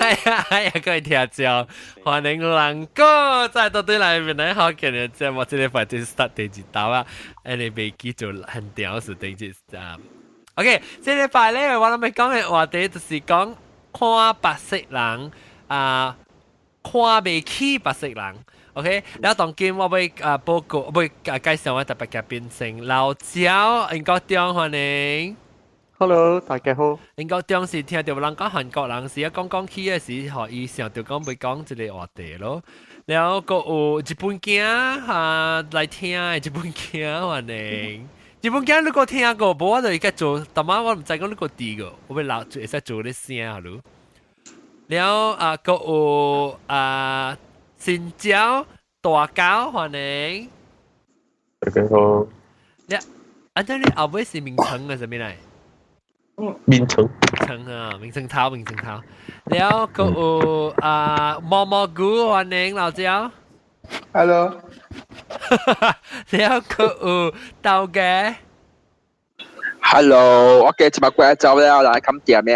哎呀，各位聽眾，歡迎能夠再到對來面嚟好見嘅節目，這個快啲 start 第二道啊！誒，你未記住很屌是第一啊？OK，這禮拜咧，我諗咪講嘅話題就是講看白色人啊，看未起白色人。OK，แล้ว當今我會報告，我會介紹我特別嘅變成老趙，應該點歡迎。Hello，大家好。應該當時聽到人講韓國人時，講起嘅時候，伊想到講要講一個話題咯。然後個有日本囝來聽嘅日本囝歡迎。日本囝你個聽過，無我就而家做，但係我唔知講你個啲個，我會留住會使做啲聲好咯。然後個有新椒大狗歡迎。大家好。你你後尾是名稱嘅係咩嚟？面層名稱頭，แล้วก็蘑菇歡迎老趙 Hello แล้วก็豆嘅 Hello 我嘅節目過咗啦，我嚟咁點喵。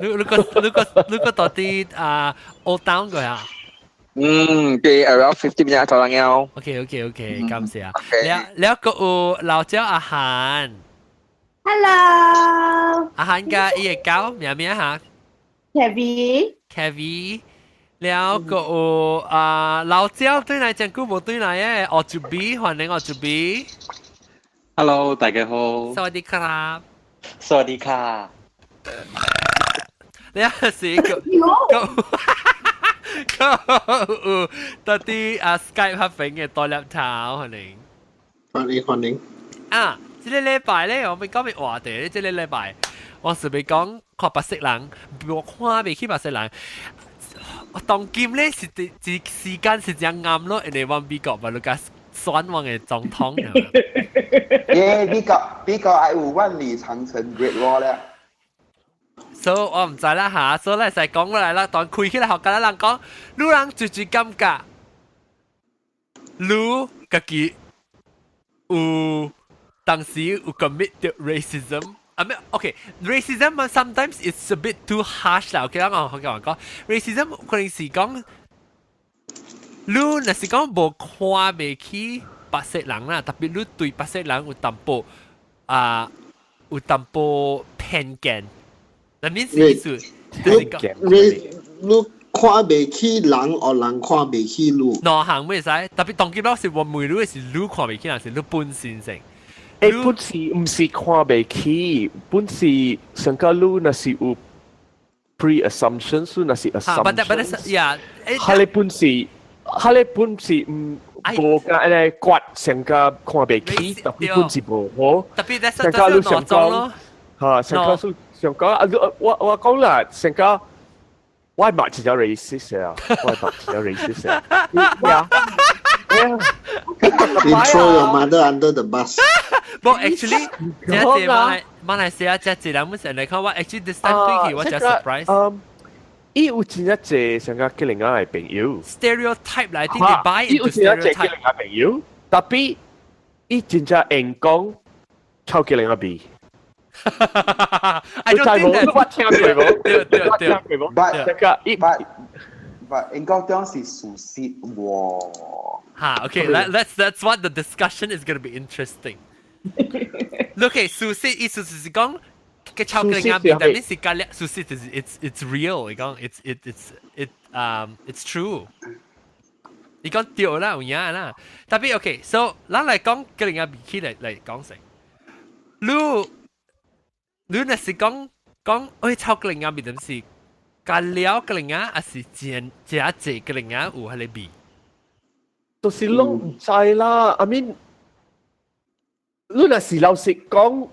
你個到底Old Town 嘅啊？嘅 around 50 minutes 咗啦喵。OK，感謝啊。แล้วก็老趙อาหาร Hello อาหารกับอีกเก้าเมียฮะ Kevin แล้วก็老趙對嚟講句冇對嚟嘅ออจูบี歡迎ออจูบี Hello 大家好สวัสดีครับ สวัสดีค่ะแล้วสิก็ตอนที่Skype 拍片嘅多粒頭歡迎啊！這個禮拜咧，我咪講咩話題咧？這個禮拜我是咪講看白色人，我看未起白色人。當今咧是時間是正啱咯，人哋往美國嘛，你講選往嘅總統。美國係有萬里長城 Great Wall 咧。所以我唔知啦嚇，所以咧就係講過嚟啦。當開起來學緊人講，你人最感覺，你自己有。當時有 commit the racism。I mean, okay, racism sometimes it's a bit too harsh 啦。OK， 我講 racism 可能是講，你若是講無看未起白色人啦，特別你對白色人有淡薄有淡薄偏見。那面是意思，你看未起人，或人看未起你。兩項咩使？特別當今老是話每路是你看未起人，是你本身性。本是唔是看未起，本是上個路那是有 pre-assumption， 所以那是 assumption。佢哋本是唔無個咧骨上個看未起，特別本是無好。特別上個路上講咯，嚇上個我講啦，上個我係罵自己 racist 啊，我係罵自己 racist 啊。You throw your mother under the bus. But actually，馬來西亞只人冇成日講話 ，actually this time 對佢我真 surprise。伊有真一隻上個吉林亞嘅朋友 ，stereotype 嚟啲你 buy into stereotype。伊有真一隻吉林亞朋友，特別伊真正硬講超吉林亞比。I don't think that。我聽過冇？But 應該當時熟悉喎。Okay，that's what the discussion is going to be interesting. Okay，熟悉意思是講個超吉林亞比，但係是講咧熟悉it's real，你講it's true。你講對啦，有影啦。特別 OK，so 咱嚟講吉林亞比起嚟講成，你若是講超吉林亞比，但是干了吉林亞，還是真吉林亞有喺裏比？就是攏唔知啦。I mean，你若是老實講，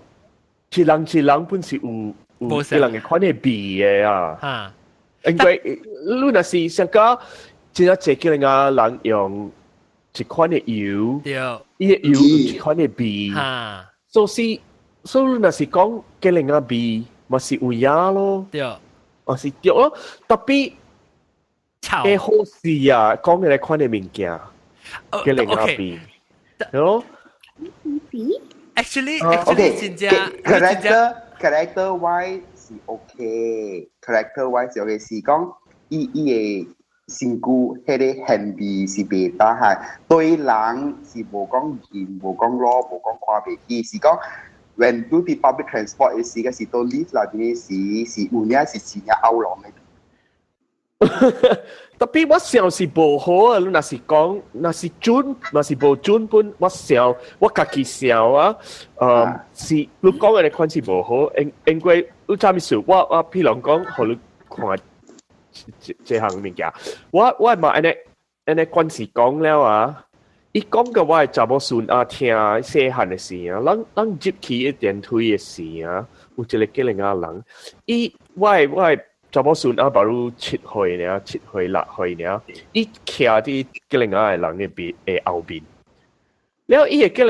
一人本是有吉林嘅款嘅比嘅啊。因為你若是想講，真係吉林亞人用一款嘅油，伊嘅油有一款嘅比。所以你若是講吉林亞比，咪是有影咯。咪是對咯，特別嘅好事啊，講嘅款嘅物件。吉林亞比，咯。Actually，真正 character wise 是 OK，character wise 是 OK，是講伊个身躯迄个行为是袂打害，对人是无讲严、无讲老、无讲看袂起，是讲 when do the public transport 嘅時嘅時到 lift 啦，啲是有呢是前日歐浪嘅。特別我想是無好啊！你若是講，若是準，若是無準本，我想我家己想啊，是你講嘅款是無好，因為你啥物事，我譬如講，互你看這項物件，我嘛安尼關是講了啊，伊講嘅我係查某孫啊，聽細漢嘅事啊，咱入去電梯嘅事啊，有一個吉林啊人，我係。查某孫啊，把你7歲呢，7歲6歲呢，伊徛佇吉林啊人嘅後邊，然後伊個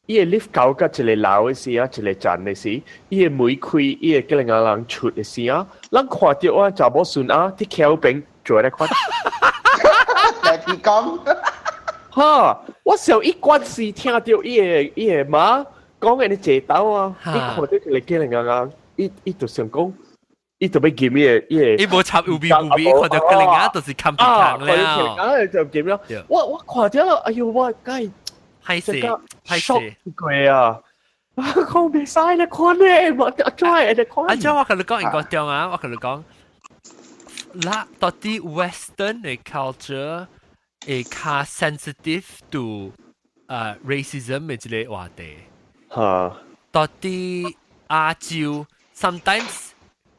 lift 到甲一個樓嘅時啊，一個站嘅時，伊個門開，伊個吉林啊人出嘅時啊，咱看到我查某孫啊，佇徛後邊做咧看，但係講，哈，我想伊關係聽到伊個媽講嘅啲這道啊，伊看到一個吉林啊人，伊就想講。伊特別見咩？伊無插有邊，看到個另外都是看不看了。啊，就見了。我看到了，哎呦，我該歹勢，shock 佢啊！講唔使你看咧，我再你看。啊，即我同你講，英國中啊，我同你講，嗱，到底 Western 嘅 culture 係較 sensitive to racism 嘅一個話題。嚇，到底亞洲 sometimes。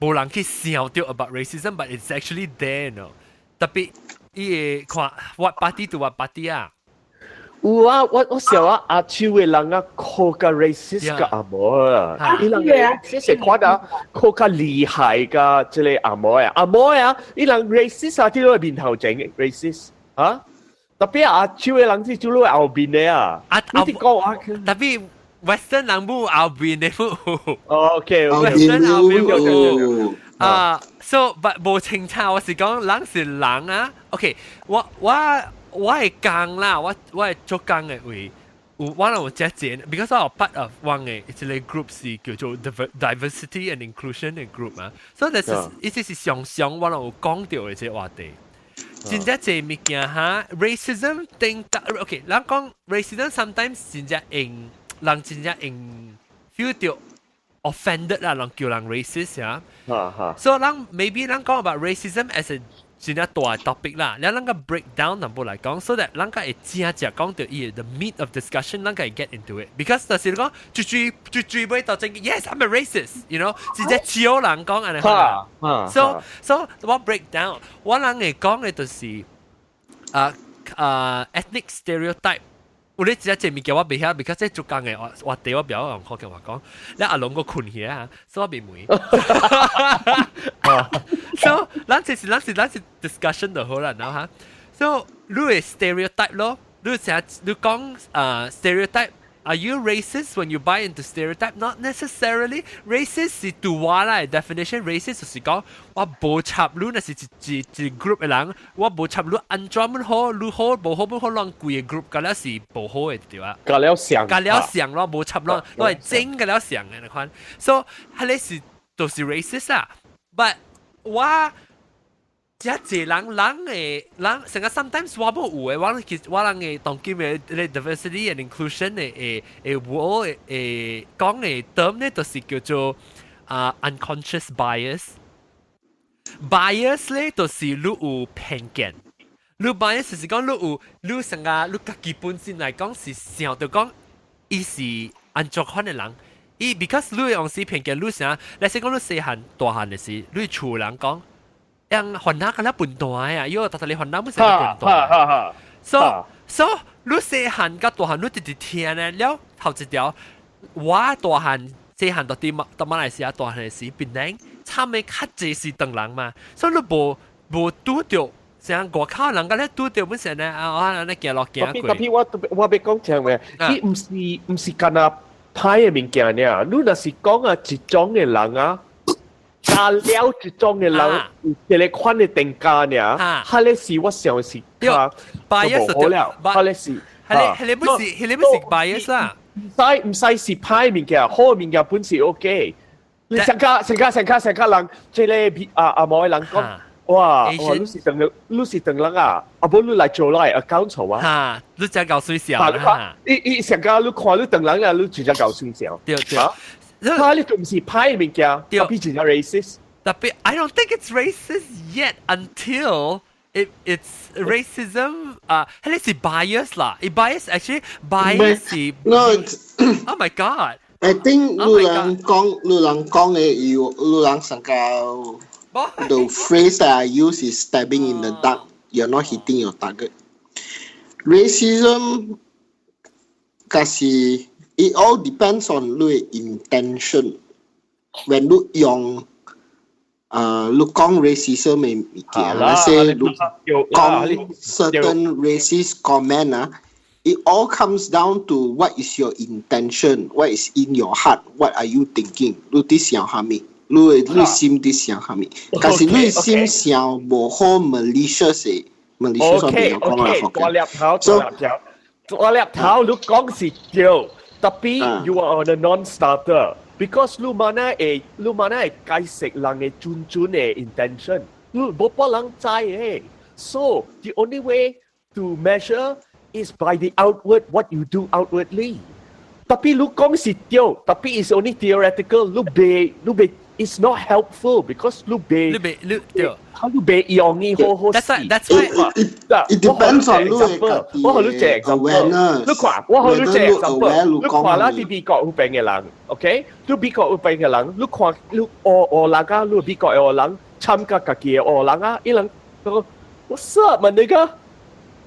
無人去想到 about racism, but it's actually there, no. 特別伊個看 what party to what party 啊。有啊，我想啊，亞洲嘅人啊，靠個 racist 個阿摩啊，伊人嘅食款啊，靠個厲害個即係阿摩啊，伊人 racist 啊，啲都係面頭整 racist 啊。特別亞洲嘅人係做到後邊嘅啊，你哋講啊，特別。Western 人冇後邊嘅冇。OK， Western 後邊冇。so but 冇清楚，我是講人是人啊。OK，我係講啦，我係做講嘅位，我有只錢 ，because 我 part of one 嘅一個 group 是叫做 diversity and inclusion 嘅 group 啊。所以呢是常常我有講到嘅一個話題。真正係物件哈 ，racism 定 OK， 人講 racism sometimes 真正用。人真正會 feel 到 offended 啦，人叫人 racist 呀。所以人 maybe 人講 about racism as a 真正大 topic 啦，然後人個 break down 淡薄來講 ，so that 人個會正講到伊 the meat of discussion，人個會 get into it。because 就是講最尾到正 yes I'm a racist，you know， 真正超人講安尼好。so 我 break down， 我人會講嘅就是ethnic stereotype。我哋只係物件我未曉 because 即係做工嘅話題我比較用可嘅話講，你阿龍個困起啊，所以我未梅。so 咱是 discussion 就好啦，然後嚇。so 你係 stereotype 咯，你講stereotype。Are you racist when you buy into stereotype? Not necessarily. Racist 是對我啦 definition。racist 就是講我無插你，那是一 group 嘅人，我無插你安怎麼好，你好無好唔好讓貴嘅 group，嗰啲是無好嘅對啊。隔了想咯，無插咯，我係真隔了想嘅你看。So 係你是都是 racist 啊。But 我即係人成個 sometimes 我冇有嘅，我人嘅當今嘅 diversity and inclusion 嘅我講嘅 term 咧，就是叫做unconscious bias。bias 咧，就是你有偏見。你 bias 就是講你成個你家己本身嚟講是想到講，伊是安怎款嘅人。because 你用時偏見，你想，你先講你細漢大漢嘅事，你厝人講。yang Honda kala puntoy ayo tatali Honda mo sa puntoy so 你細漢甲大漢你直直聽咧了頭一條我大漢細漢到馬來西亞大漢嘅時變靚差咩較濟是當人嘛所以你無拄到像外口人家咧拄到本身咧我咧行路行過tapi我別講聽咩伊唔是干那歹嘅物件呢你若是講一種嘅人啊加了一種嘅人，一個款嘅定價呢？哈咧是我想是他 bias 好了，哈咧是，係你不是 bias 啦，唔使是歹物件，好物件本是 OK。你成家人，即係阿某嘅人講，哇， Asian 你是等人啊，啊不你来做来 account 籌啊，哈，你只搞水小啊啦，你成家你看你等人啦，你直接搞水小，对对，他你仲唔是派物件，對特別直接 racist，特別 I don't think it's racist yet until it's racism. It's bias lah. It bias actually bias. No, Oh my god. I think Oh my 你人講嘅你人成個 the phrase that I use is stabbing in the dark. You're not hitting your target. Racism, kasi it all depends on 你 intention. When 你用你講 racism 嘅物件，那些你講 certain racist comment 啊。It all comes down to what is your intention, what is in your heart, what are you thinking. 你啲想係咪？你心啲想係咪？但是你心想無好 malicious 嘅 malicious 我未有講啦，大粒頭，你講是對，特別 you are on a non-starter because 你mana 係解釋人嘅準嘅 intention，你冇幫人知嘅。So the only way to measure is by the outward what you do outwardly. Tapi lu kong si tio, tapi it's only theoretical. Lu be it's not helpful because lu be how lu be yongi ho ho. That's why. It depends on 你嘅 awareness. 你看，我好你借 example。你看啦，啲美國嗰邊嘅人 ，OK？你美國嗰邊嘅人，你看你我人家，你美國嘅人參加自己嘅人啊，伊人講 What's up 問你個，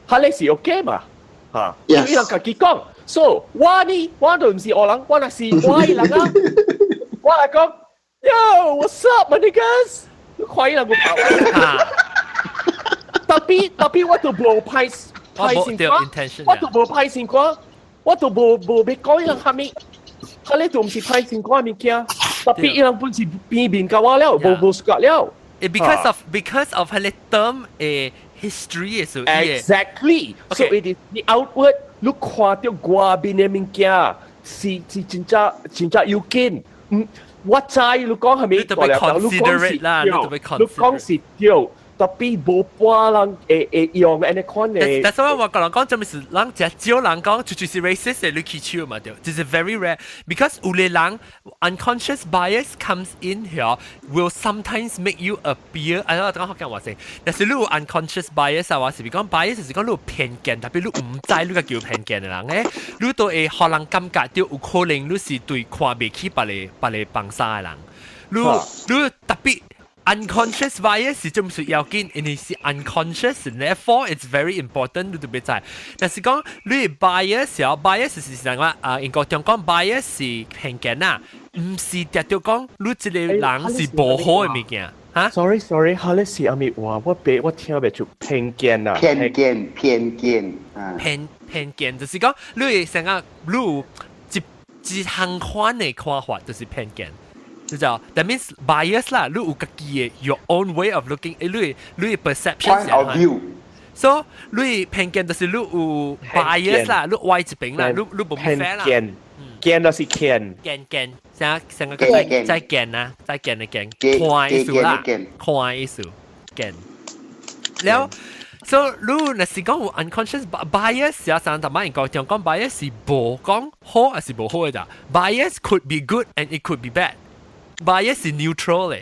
係你是 OK 嘛？嚇，伊人自己講。So 我都唔是我人，我係是我人啊。我係講 Yo，what's up 問你個，你快啲嚟我跑。tapi 我都冇派先過，我都冇派先過，我都冇俾講伊人係咪？係你都唔是派先過物件，特別伊人本是變面教我了，冇熟了。Because of 佢哋 term history 嘅 Exactly. So it is the outward. 你看到外邊嘅物件是真正要緊。我知你講係咪？你特別 considerate 啦，你特別 considerate。你講是對。特別冇半人用呢款嘅。但係我個人講，就係人只少人講，就是 racist 嘅，你起笑嘛對，這是 very rare because 有啲人 unconscious bias comes in here will sometimes make you appear。我等下講話先，但是你有 unconscious bias 啊，話是講 bias 就是講你有偏見，特別你唔知你個叫偏見嘅人咧，你都會讓人感覺到有可能你是對看不起別個幫殺嘅人，你特別。Unconscious bias 就唔需要緊，因為是 unconscious，therefore it's very important 你特別知。但是講你 bias 是實話英國中講 bias 是偏見啊，唔是特別講你一個人是不好嘅物件嚇。Sorry，哈你是阿咪話我聽唔出偏見啊。偏見就是講你成個你一行款嘅看法就是偏見。That means bias 啦，你有自己嘅 your own way of looking， 你 perception point of view。So 你偏見就是你有 bias 啦，你歪一邊啦，你冇 fair 啦。見就是見，成個再見啊，再見嘅見，看意思啦，看意思見。แล้ว so 你若是講有 unconscious bias，有時同埋人講bias 是冇講好還是冇好嘅咋 ？Bias could be good and it could be bad。Bias is neutral.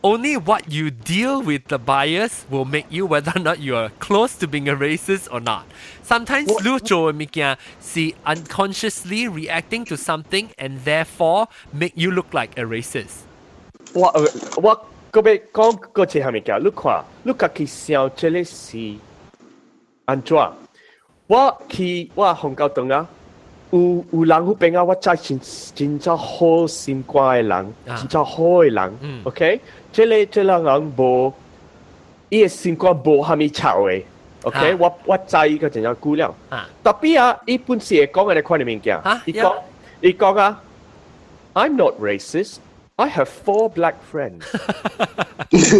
Only what you deal with the bias will make you whether or not you are close to being a racist or not. Sometimes you做嘅物件是 unconsciously reacting to something and therefore make you look like a racist. 我個要講個一項物件，你看，你家己想這個是安怎？我紅教堂啊。有人嗰邊啊，我真真好心肝嘅人，真正好嘅人 ，OK？這個人無，伊嘅心肝無蝦米臭嘅 ，OK？我知伊個真正久了。特別啊，伊本時會講嘅款嘅物件，伊講啊 ，I'm not racist. I have 4 black friends. 你是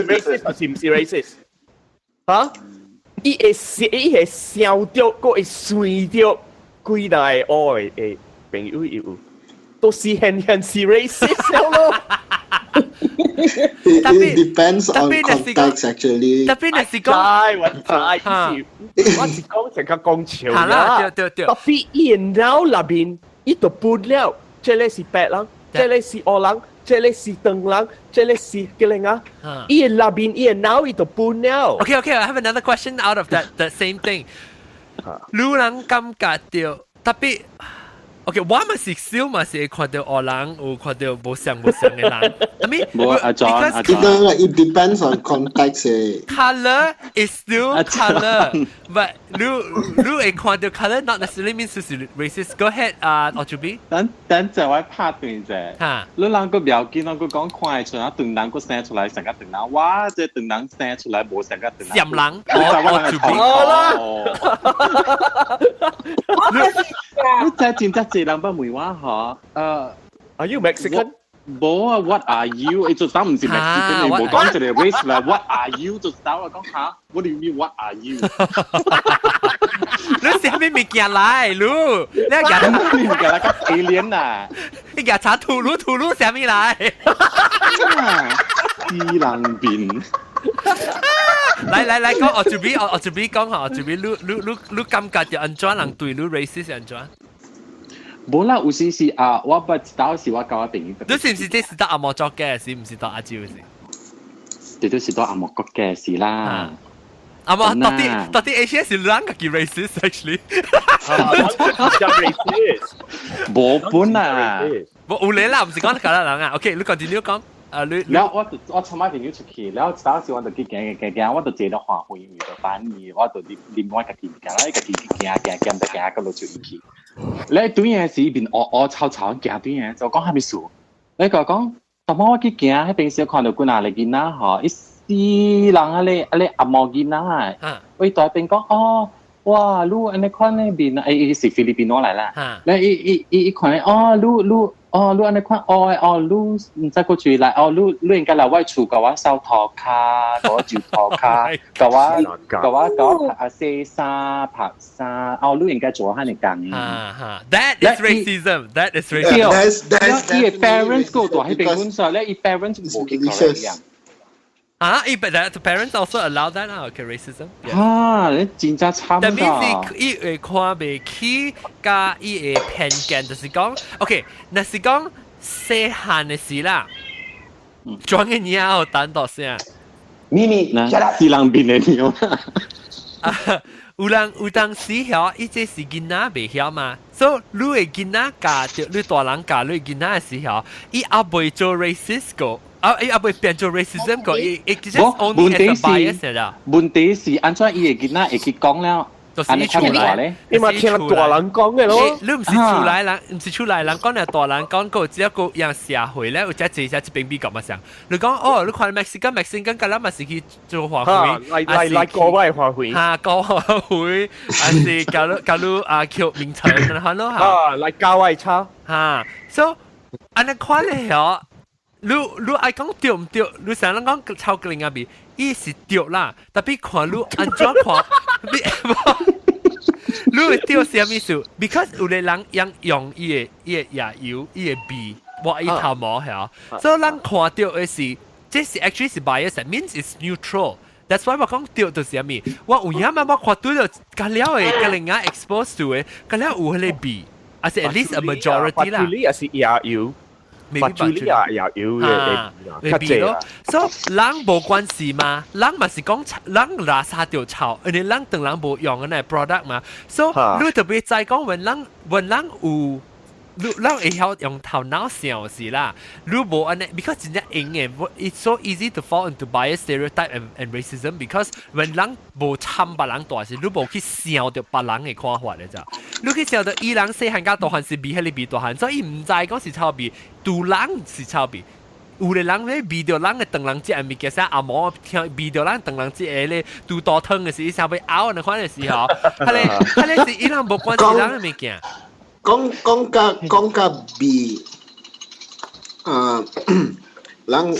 racist 還是唔是 racist？ 嚇？伊會笑掉，佫會碎掉，幾大我嘅朋友有，都是很是 racist 咯。It depends on context actually. 特別你是講，我是講成個講潮係啦，對。特別然後那邊伊就搬了，這裡是白人，這裡是黑人，這裡是黃人，這裡是嘅人啊，伊那邊伊now伊就搬了。Okay, I have another question out of that same thing. 路人感覺到特別。Okay， 我咪是少咪是看到黑人，有看到無相嘅人。I mean， It depends on context. Color is still color, but 你會看到 color not necessarily means 是 racist. Go ahead，Ojubi。等陣我拍段啫。嚇，你兩個描見我講快出啊，斷人個生出來成個斷人，哇！即斷人生出來冇成個斷人。閃人，Ojubi。你真係真係人不梅話嗬？Are you Mexican？ 冇啊 ，What are you？ 你就打唔是 Mexican， 你冇講出嚟 race 啦。What are you？ 就打我講嚇 ，What do you mean？What are you？ 你寫咩物件來？你你唔記得個 alien 啊？你日查吐嚕寫咩來？伊人邊。來講，我準備講下，我準備你感覺到安怎人對你 racist 安怎？冇啦，有時是啊，我不知道是我教我朋友。你是唔是即是得阿莫作嘅事，唔是得阿蕉嘅事？絕對是得阿莫國嘅事啦。阿莫到底 Asia 是兩個叫 racist actually？ 冇本啊！冇你啦，唔是講得咁啦人啊。OK，你 continue 講。然後我尋晚朋友出去，然後當時我就去行，我就坐到華匯遇到反而我就另外一個地方，一個地方行到行到落去去。你對嘢是邊我吵行對嘢，就講下面數。你講，當我去行，喺平時看到個哪嚟見啦，嗬，一絲人啊你阿毛見啦，喂代邊講哦，哇，你安尼看呢邊啊，伊是菲律賓來啦，你伊看哦，你安尼看你唔使過去來你應該來我厝甲我掃塗骹，甲我照塗骹，甲我洗衫拍衫，你應該做下你講。That is racism. That is racism. That's parents 個大喺邊本上咧，伊 parents 冇見過一樣。but the parents also allow that okay, racism. 你真正慘㗎。但係伊會看袂起，加伊會偏見，就是講 ，OK， 那是講細漢嘅事啦。裝嘅嘢有單獨先。咪咪，是人變嘅鳥。有當時曉，伊這是囡仔袂曉嘛，所以你嘅囡仔教着你大人教你囡仔嘅時候，伊也袂做 racist 個。伊也袂變做 racism 個，伊 just only as a bias 啦。問題是安怎伊嘅囡仔會去講了，就是伊出來咧，你嘛聽大人講嘅咯。你唔是出來人，唔是出來人講，係大人講個，只一個樣社會咧，有只一邊比較乜樣。你講哦，你看 Mexican 㗎啦，咪是去做華會，嚟國外華會，國會，還是教你叫名稱，係咯嚇。嚟教外差，so 安尼看咧嗬。你愛講對唔對？你成日講超過另一邊，伊是對啦，特別看你安怎看，你會對什麼意思 ？Because 有啲人用伊嘅牙油，伊嘅鼻，或伊頭毛係，所以人看到嘅是，這是 actually 是 bias，that means it's neutral。That's why 我講對就是什麼？我有影嘛，我看到就隔了嘅，隔另外 expose to 嘅，隔了有佢哋鼻，還是 at least a majority 啦。也是牙油。把處理也有嘅，比咯，所以人冇關係嘛，人咪是講人拿沙條草，而你人等人冇用嘅呢 product 嘛，所以你特別在講when人有，你會曉用頭腦想事啦，你冇安尼 ，because 真正硬嘅 ，it's so easy to fall into bias stereotype and racism because when 人冇參別人大事，你冇去想到別人嘅看法嘅咋，你去想到伊人細漢甲大漢是比迄個比大漢，所以唔知講是抄比。杜人是抄別，有啲人咧比到人嘅鄧人節係咪其實阿毛聽比到人鄧人節嘅咧杜多湯嘅時，想被拗人款嘅時候，係咧是伊人冇關係人嘅物件。講甲比，人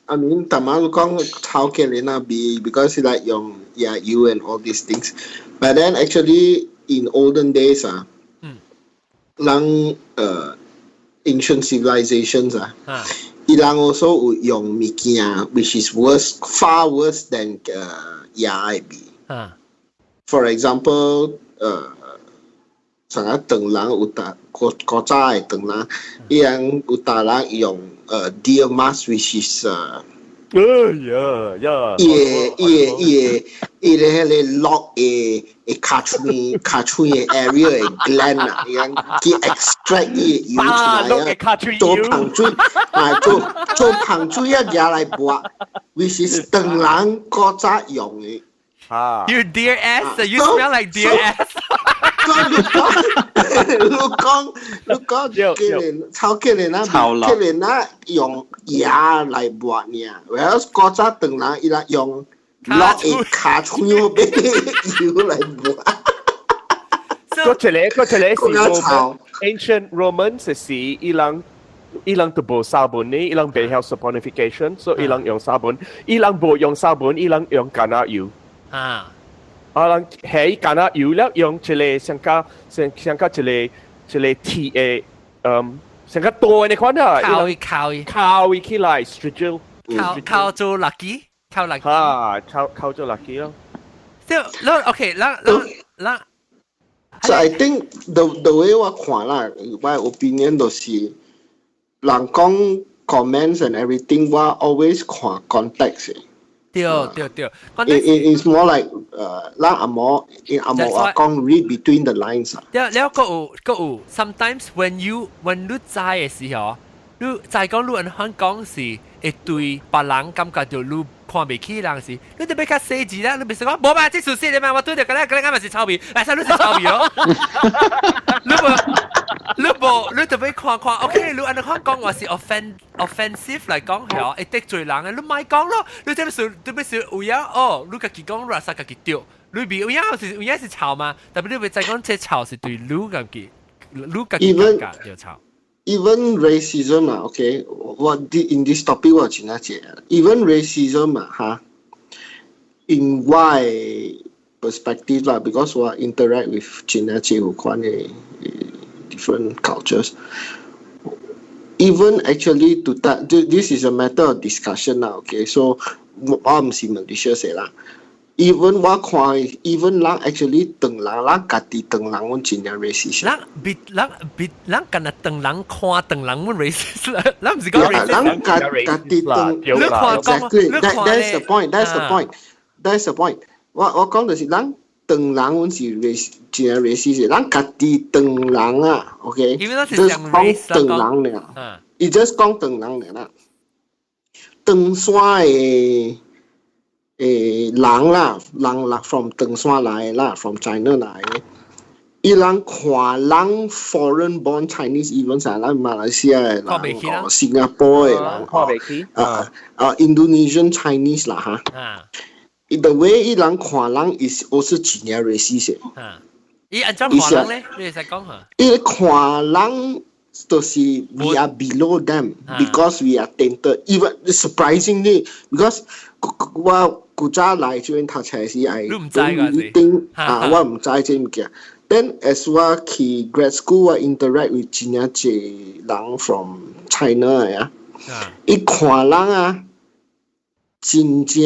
I mean 但係講抄嘅人啊比 because like 用 you and all these things, but then actually in olden days人ancient civilizations 伊人 also 有用物件 which is far worse than EIB. For example, 像啊唐人有古早的唐人，伊人有大人用deer musk which is伊个迄个 lock 诶卡嘴诶 area 诶 gland 啊，伊人去 extract 伊油出来啊，做香水啊，做香水啊，拿来抹 which is 唐人古早用诶。You dear ass, you smell like deer ass. 你講，超級人啊，用牙來抹呢，whereas 古早唐人伊拉用落個卡嘴俾油來抹。嗰出嚟 ancient Romans 是伊朗都冇沙本呢，伊朗未有 saponification， 所以伊朗用沙本，伊朗冇用沙本，伊朗用橄欖油。人喺橄欖油了，用一個像個一個鐵嘅像個刀你看啊，靠起來 strigil，靠做 lucky， 靠 lucky， 靠做 lucky 咯。So OK， So I think the way 我看啦，my opinion 就是人講 comments and everything， 我 always 看 context。對。It's more like 阿毛講 read between the lines 啊。แล้วก็sometimes when you 知嘅時候，你就係講你香港是會對別人感覺到你看不起人時，你就比較細緻啦。你別說冇嘛，這屬實嘅嘛，我對住嗰啱咪是臭味，但係你是臭味咯。你特別看，OK， 你按香港話是 offensive 嚟講係會得罪人嘅，你咪講咯。你特別是有呀，你自己講話實自己對，你別有呀是臭嘛，但係你別再講這臭是對你自己感覺有臭。Even racism 啊 ，OK， 我 in this topic 我真係解，even racism 啊，哈 ，in my perspective 啦 ，because 我 interact with 真係有關嘅。different cultures. Even actually to that, this is a matter of discussion now. Okay, so 我唔是 malicious 啦。Even 我看 even 人 actually 唐人家己唐人阮真係 racist。人干那唐人看唐人阮 racist， 人唔是講 racist。人家己唐 exactly that's the point。我講就是人。唐人阮是 真係 racist， 人家己唐人啊 ，OK， just 講唐人啦，伊 just 講唐人啦，唐山嘅人啦 from 唐山來啦 ，from China 來嘅，伊人看人 foreign born Chinese even 係咱馬來西亞嘅人，新加坡嘅人，Indonesian Chinese 啦嚇。The way 伊人看人 is also 真係 racist。伊按怎看人咧？你使講下。伊看人就是 we are below them because we are tainted. Even surprisingly, because 我古早來這邊讀冊時係，你唔知㗎是？我唔知這物件。Then as 我去 grad school， 我 interact with 真係濟人 from China 呀。伊看人啊。真正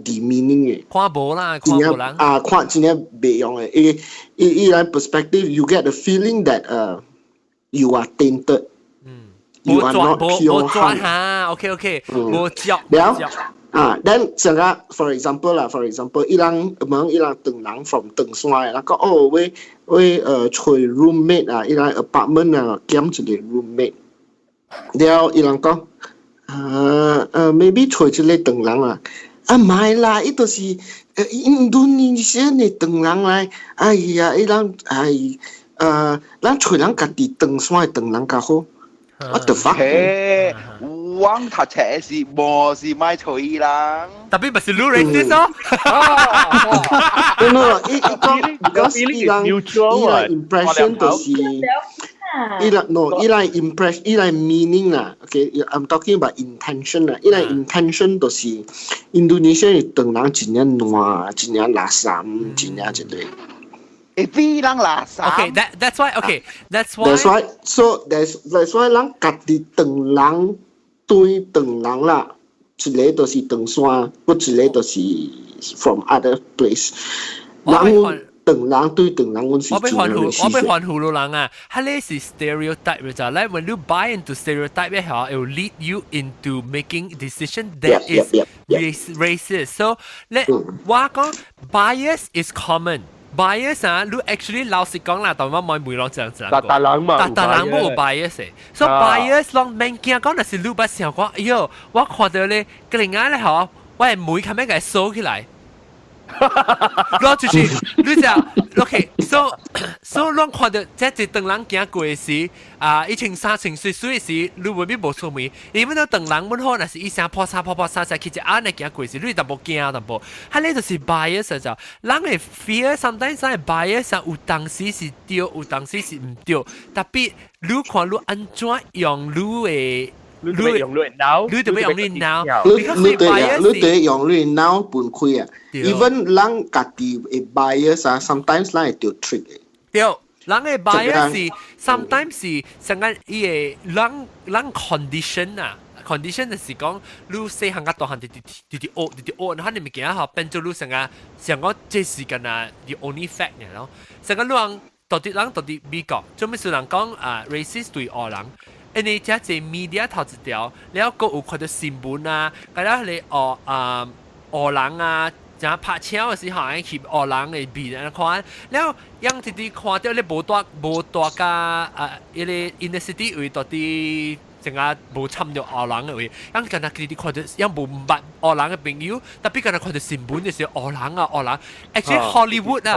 demeaning 嘅，看無啦，看無人看真正袂用嘅。伊來 perspective, you get the feeling that you are tainted. You are not pure heart. OK， 無接。then 成個 for example， 伊人唐人 from 唐山嘅，那個找 roommate 啊，伊人 apartment 啊，兼一個 roommate。了伊人講。maybe 找一個唐人啦，唔係啦，伊就是印度尼西亞嘅唐人來，哎呀，伊人咱找人家己唐山嘅唐人較好。What the fuck？ 我讀冊時無是買找伊人，特別唔係 you racist 咯。No， 伊講 because 伊人 impression 就是。伊來 impress， 伊來 meaning 啦 ，OK， I'm talking about intention 啦，伊來 intention 就是 Indonesia 嘅唐人真係爛，真係垃圾，真係一類。非人垃圾。Okay，that's why，so that's why 人家己唐人对等人啦，一个就是长山，不一个就是 from other place。人等人對等人，我是做我被歡呼了人啊！佢呢是 stereotype 嘅咋？咧 when you buy into stereotype 嘅話，it will lead you into making decision that is racist. So 咧我講 bias is common。bias 啊，你 actually 老實講啦，但我冇每人這樣子講。但人嘛，但人冇 bias 嘅。So bias 咯，免驚講，但是你不想講，哎呦，我看到咧，個另外咧嗬，我係每咁樣嘅收起來。攞出去，你就 OK，so 亂看到即係等人行過時，130歲時，你未必冇聰明。你們都等人們好，那是一聲破沙，其實啱嚟行過時，你就冇驚淡薄。佢呢就是 bias 就，人嘅 fear sometimes 係 bias，有當時是對，有當時是唔對。特別你看你安怎用你嘅。你特別用你腦，你對用你腦分開啊 ，even 人家己嘅 bias 啊 ，sometimes 人會掉 trick 嘅。對，人嘅 bias 是 sometimes 是成個伊個人 condition 啊 ，condition 就是講你細漢甲大漢直學，然後你咪見下變做你成個這時間啊 the only fact 嘅咯，成個人到底美國，做咩事人講racist 對黑人？因為這隻 media 頭一條，然後有看到新聞啊，咁樣你黑人啊，就拍車嘅時候，翕黑人嘅面看，然後讓直直看到你無大家伊個 inner city 位到底成個無參到黑人嘅位，讓近日直直看到，讓無捌黑人嘅朋友，特別近日看到新聞嘅時候，黑人啊，actually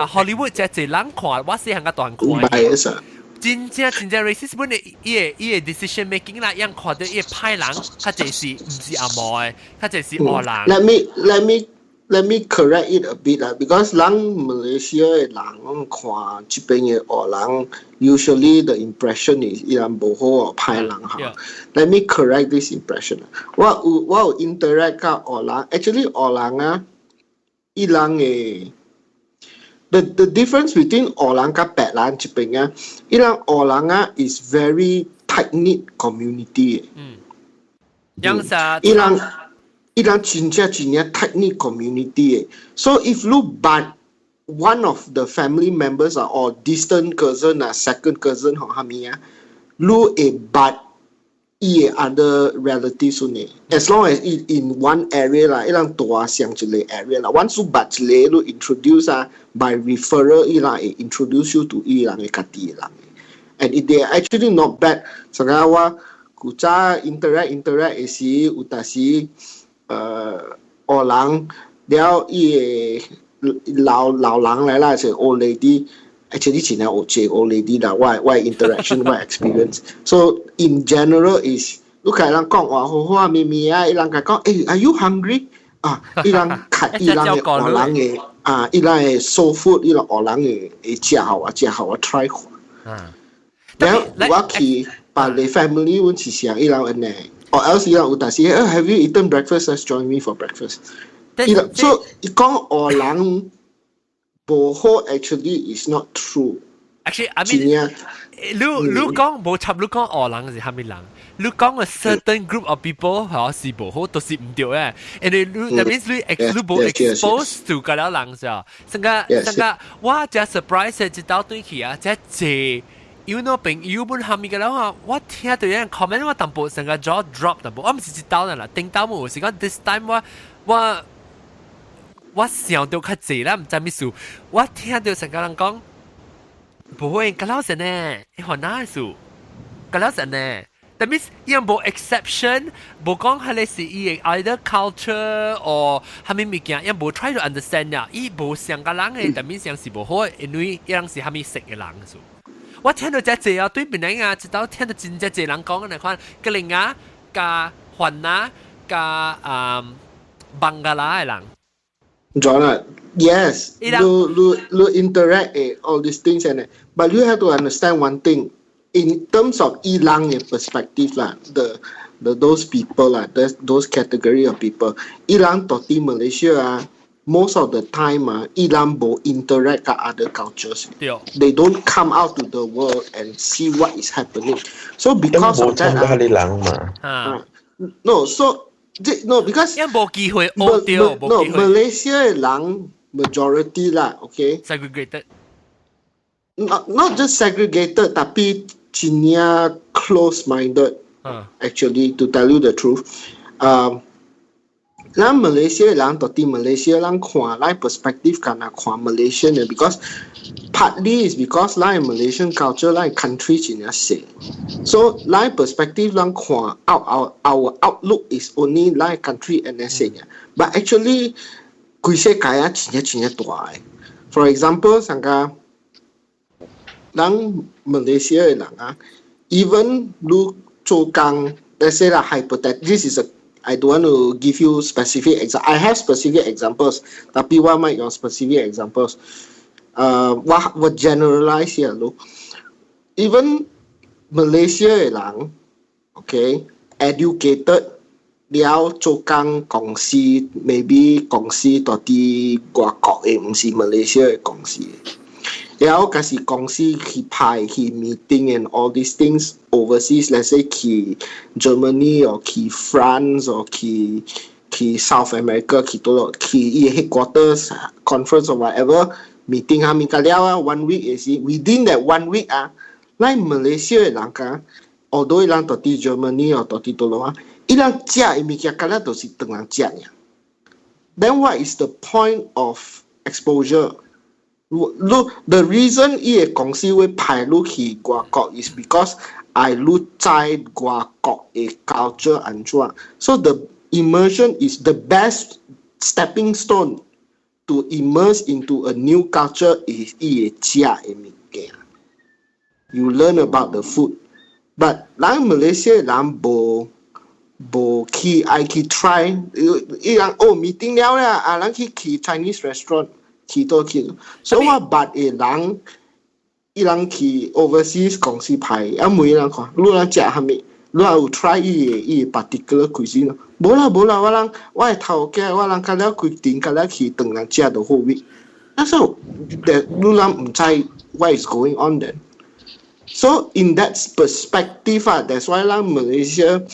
Hollywood 隻人看，我細漢個大人看。真正 racist 本嘅伊個 decision making 啦，讓看到伊個歹人，佢就是唔是阿毛嘅，佢就是黑人。Let me correct it a bit 啦 ，because 人 Malaysia 嘅人看這邊嘅黑人 ，usually the impression is 伊人無好歹人嚇。Let me correct this impression 我有 interact 甲黑人 ，actually 黑人啊，伊人嘅。The difference between 黑人和白人這邊啊，伊人黑人啊 is very tight knit community 嘅。伊人真正 tight knit community 嘅。So if you but one of the family members are or distant cousin 啊 second cousin 或係咩啊，你會 but 伊 other relatives 呢 ？As long as in one area 啦，伊人大上一個 area 啦。Once you but 一個，你 introduce 啊 by referral 伊人會 introduce you to 伊人嘅家己嘅人。And if they are actually not bad，成日我古早 interact 嘅時，有當時黑人，了伊個老人來啦，係 old lady。Actually 真係有這 old lady 啦，我 interaction 我 experience。So in general is，你睇人講話好好咪咪啊，伊人佢講，Are you hungry？ 啊，伊人睇伊人嘅黑人嘅伊人嘅 soul food， 伊人黑人嘅食好啊 try 看。然後我去把你 family 阮是想伊人安尼，或 else 伊人有當時，Have you eaten breakfast? Let's join me for breakfast。伊人 so 伊講黑人。無好 actually is not true. Actually, I mean, 你講無插，你講黑人是蝦米人？你講 a certain group of people 係是無好，都是唔對嘅。And that means你無 exposed to 嗰啲人啫。成個我真 surprise 係一到對去啊，即係有那朋友本蝦米嘅啦話，我聽到有人 comment 我淡薄成個 jaw drop 淡薄，我唔是一到人啦，頂到冇時間 this time 我想到較濟啦，唔知咩事。我聽到成個人講，唔會咁老實呢，你學哪事？咁老實呢 ？That means 因冇 exception，冇講係你是伊 either culture or 係咪物件，因冇 try to understand 呀，伊冇想個人嘅，但面想是冇好，因為伊人是係咪識嘅人數。我聽到這濟啊，對面人啊，直到聽到真正濟人講嘅看，個另啊，加雲啊，加孟加拉嘅人。John, yes, you interact all these things but you have to understand one thing. In terms of Ilang perspective lah, those people lah, those category of people, Ilang toti Malaysia most of the time Ilang will interact with other cultures. Yeah. They don't come out to the world and see what is happening. So because of that, No, so no because 因為冇機會學掉，冇機會。Malaysia 嘅人 majority 啦 ，OK。 segregated。Not just segregated, tapi China close-minded. Actually, to tell you the truth, 咱 Malaysia 人到底 Malaysia 人看咱 perspective 敢那看 Malaysian 嘅 because partly is because 咱 Malaysian culture 咱 country 真係細 so 咱 perspective 咱看 our outlook is only 咱 country and 細 but actually 規世界啊真係大嘅 for example 上個咱 Malaysia 嘅人啊 even 你做工 let's say 啦 hypothetical this is a I don't want to give you specific examples. I have specific examples, tapi what might your specific examples? What generalize here, look. Even Malaysia 嘅人 okay, educated 了做工公司 maybe 公司到啲外國嘅唔是 Malaysia 嘅公司。然後嗰時公司去派去 meeting and all these things overseas, let's say 去 Germany or 去 France or 去 South America 去到去 headquarters conference or whatever meeting 下面個了啊 1 week 嘅時 within that 1 week 啊，咱 Malaysia 嘅人講 although 伊人到啲 Germany or 到啲到咯啊，伊人食嘅物件個了都是當人食嘅。Then what is the point of exposure? Look, the reason 伊個公司會派你去外國 is because 愛你知外國嘅 culture 安怎。So the immersion is the best stepping stone to immerse into a new culture is 伊個食嘅物件。You learn about the food, but 咱 Malaysia 人無去愛去 try， 伊人meeting 了啦，啊人去 Chinese restaurant。去到去，所以我捌嘅人，伊人去 overseas 公司派，啊每人看，你人食蝦米，你有 try 伊個 particular cuisine？無啦，我係頭家，我人開了決定，開了去當人食到好味。但是你人唔知 what is going on then。So in that perspective 啊 ，that's why 咱 Malaysia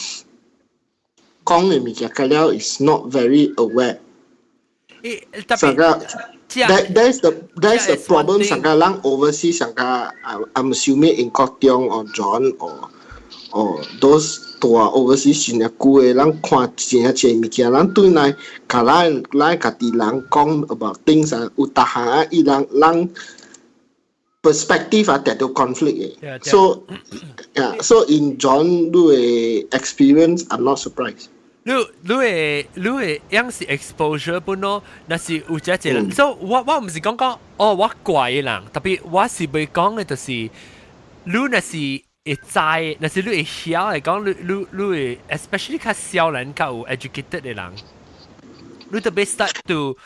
講嘅物件開了 is not very aware。That's the problem. Sangka lang overseas, sangka I'm assuming in Kotong or John or those ตัว overseas 真係久嘅，咱看真係濟物件，咱對來，甲咱家己人講 about things 啊，有逐項啊，伊人 perspective 啊，得到 conflict 嘅。So in John 你嘅 experience, I'm not surprised. 你嘅樣是 exposure 本咯，那是有隻人。所以我唔是講我怪嘅人，特別我是未講嘅，就是你那是會知，那是你會曉嚟講，你會 especially 較少人較有 educated 嘅人，你特別 start to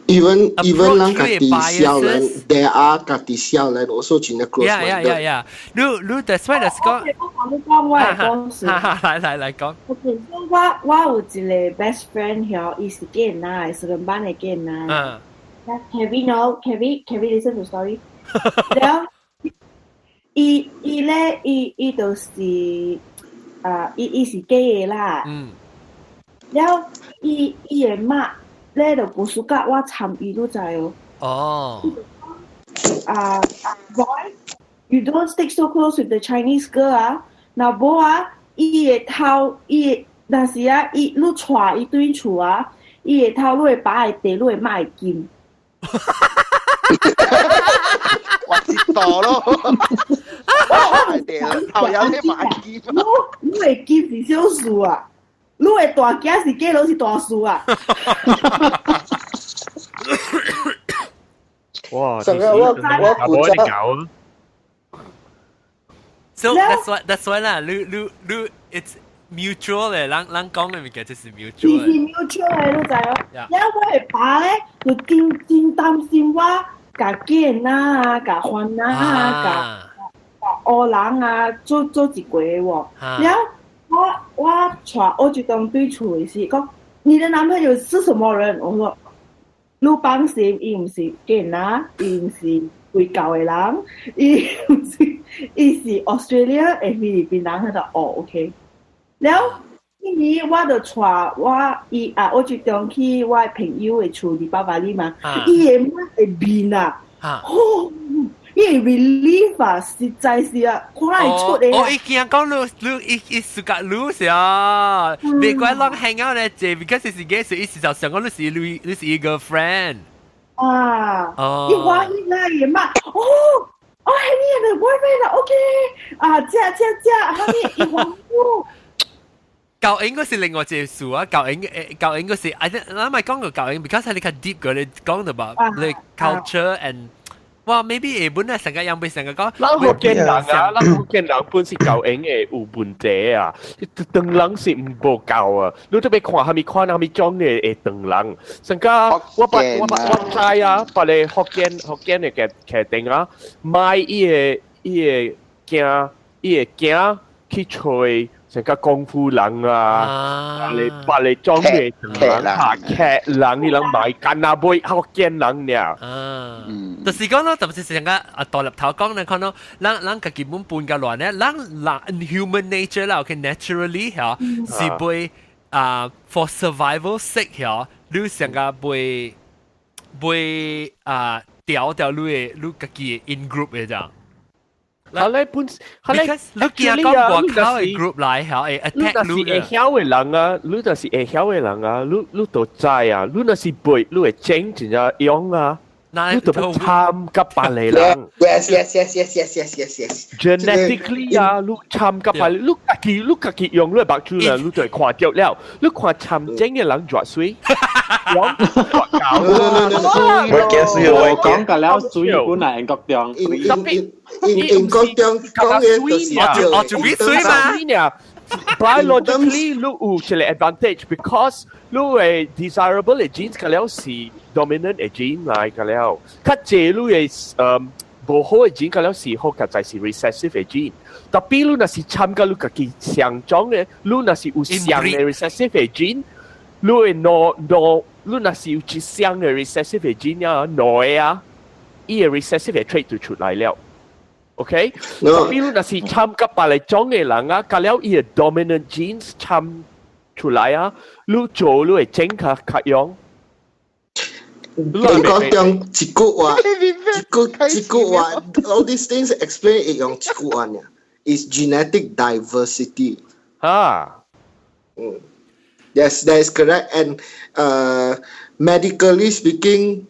even 人家啲少人 ，there are 家啲少人 also 真係 close minded。Yeah。你 that's why 就是講，我講我嘅故事。來講。OK， 我有一個 best friend 喎，伊是囡仔，是兩班嘅囡仔。Kevin 咯 ，Kevin listen to story。然後，伊就是伊是 gay 嘅啦。然後伊嘅媽。咧就不是甲我參與都知哦。Boy, you don't stick so close with the Chinese girl 啊。嗱無啊，伊個頭，但是啊，你帶伊對厝啊，伊個頭，你會把會地，你會罵會金。我知道咯。買地啦，頭有啲買金。你會金是小事啊。你嘅大囝是假佬是大事啊！哇！我估真。So that's why 啦，你 it's mutual 嘅，人講嘅物件就是 mutual 嘅。是 mutual 嘅，你知哦。然後我嘅爸咧，就真擔心我甲囡仔啊，甲番仔啊，甲烏人啊，做一過喎。然後。我就當對處的是講，你的男朋友是什麼人？我說，你放心，伊唔是囡仔，伊唔是會教的人，伊是 Australia 和菲律賓人，佢就OK。了，伊我就带我就中去我朋友的厝伫巴巴里嘛，伊的面啊，伊 relief 啊，實在是啊，看來出嚟啊！我已經講你暑假你是啊，別怪人 hang out 咧，就 because 是嘅時，意思就想講你是一個 friend 啊，伊歡喜啦，伊嘛，哦，你嘅 boyfriend 啦 ，OK， 啊，這，後面伊歡喜。教應該是另外一件事啊，教應該是，我咪講過教應 ，because 係你較 deep 嘅，你講到吧，你 culture and哇 ，maybe 本來成個樣被成個講，咱福建人啊，咱福建人本是教應嘅有問題啊，當人是唔無夠啊，你特別看下面種嘅當人，成個我知啊，把你福建嘅決定啊，買伊個驚去吹。成個功夫人啊，把你裝嘅人下劇人，你諗買緊啊，杯福建人呀。就是講咯，就是成個大立頭講咧，看到咱個基本半個亂咧，咱 human nature 啦 ，OK naturally 嚇，是被for survival sake 嚇，你成個被調你自己 in group 嘅咋。後來本，後來你見講外口嘅 group 來嚇，會 attack 你嘅。你就是會曉嘅人啊，你就是會曉嘅人啊，你都知啊，你那是背，你會整真正用啊，你都要參加別嘅人。Yes. Genetically 啊，你參加別，你自己用你白豬啦，你就看到了，你看參整嘅人做水，用做搞。我講緊了水本來英國中，英國中講嘅就是做邊水嘛？Biologically，你有一個 advantage because 你係 desirable 嘅 genes，佢了是 dominant 嘅 gene 嚟，佢了，佢這你係無好嘅 gene，佢了是好，佢就係 recessive 嘅 gene。特別你若是參加你自己相種嘅，你若是有相嘅 recessive 嘅 gene，你會你若是有一相嘅 recessive 嘅 gene 啊，內啊，伊嘅 recessive 嘅 trait 就出來了。OK， 特別你若是參加別嚟種嘅人啊，佢了伊嘅 dominant genes 參出來啊，你做你會整較用。英國中一句話，all these things explain 用一句話呢 ，is genetic diversity。Yes, that is correct. And medically speaking,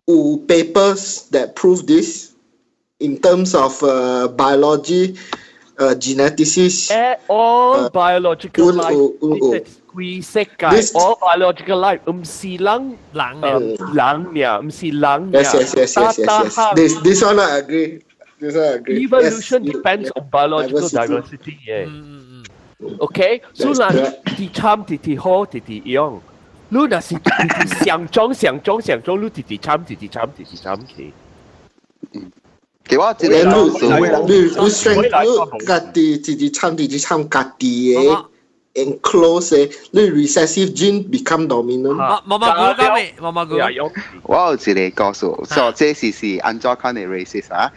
有 papers that prove this in terms of biology, geneticists. All biological life. All biological life. 唔是人呀，唔是人呀。Yes. This one I agree. Evolution depends on biological diversity. OK， 所以你參好用，你若是上裝，你參去。其實我覺得你家己自己參家己嘅 enclose 嘅，你 recessive gene become dominant。媽媽講，我有一個故事，所以這是安怎看的 racist 啊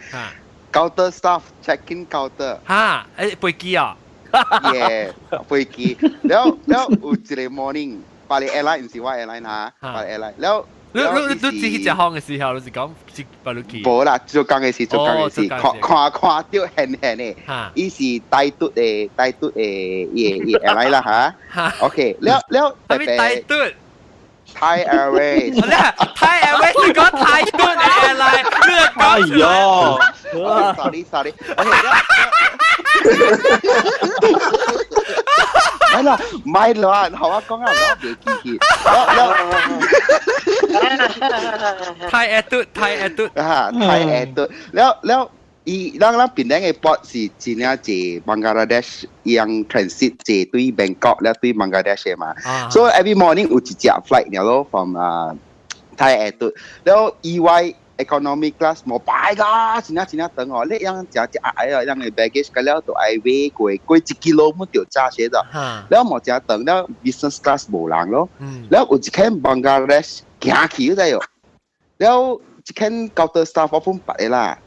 ？counter staff check in counter。飛機啊？Yeah， 飛機。แล้ว有一個 morning，巴黎 airline 唔是我 airline 嚇，巴黎 airline。แล้ว你自己隻行嘅時候，你是講巴黎機？冇啦，做工嘅事，看到輕嘅，伊是帶嘟嘅airline 啦嚇。OK，แล้ว係咪帶嘟 ？Thai Airways。Thai Airways 你講帶嘟嘅 airline，你講sorry。ไม่หรอกเขาว่าก็งานแล้วเดี๋ยวกี่แล้วไทยแอร์ตุดไทยแอร์ตุแล้วอีร่างปิ่นแดงไอ้ปอดสิจีน่าเจบังกลาเทศยัง transit เจตุยแบงกอกแล้วตุยบังกลาเทศมา so every morning อุจิจ่า flight เนี่ยแล้ว from Thai Air ตุแล้ว EY economy class 冇擺㗎，前一等我，你樣只矮啊，樣嘅 baggage 咁了就愛尾過1 kilo 冇掉揸些咗，แล้ว冇只等了 business class 冇人咯，แล้ว有一間 Bangladesh 行去嗰度，แล้ว一間 counter staff 我本白嘅啦，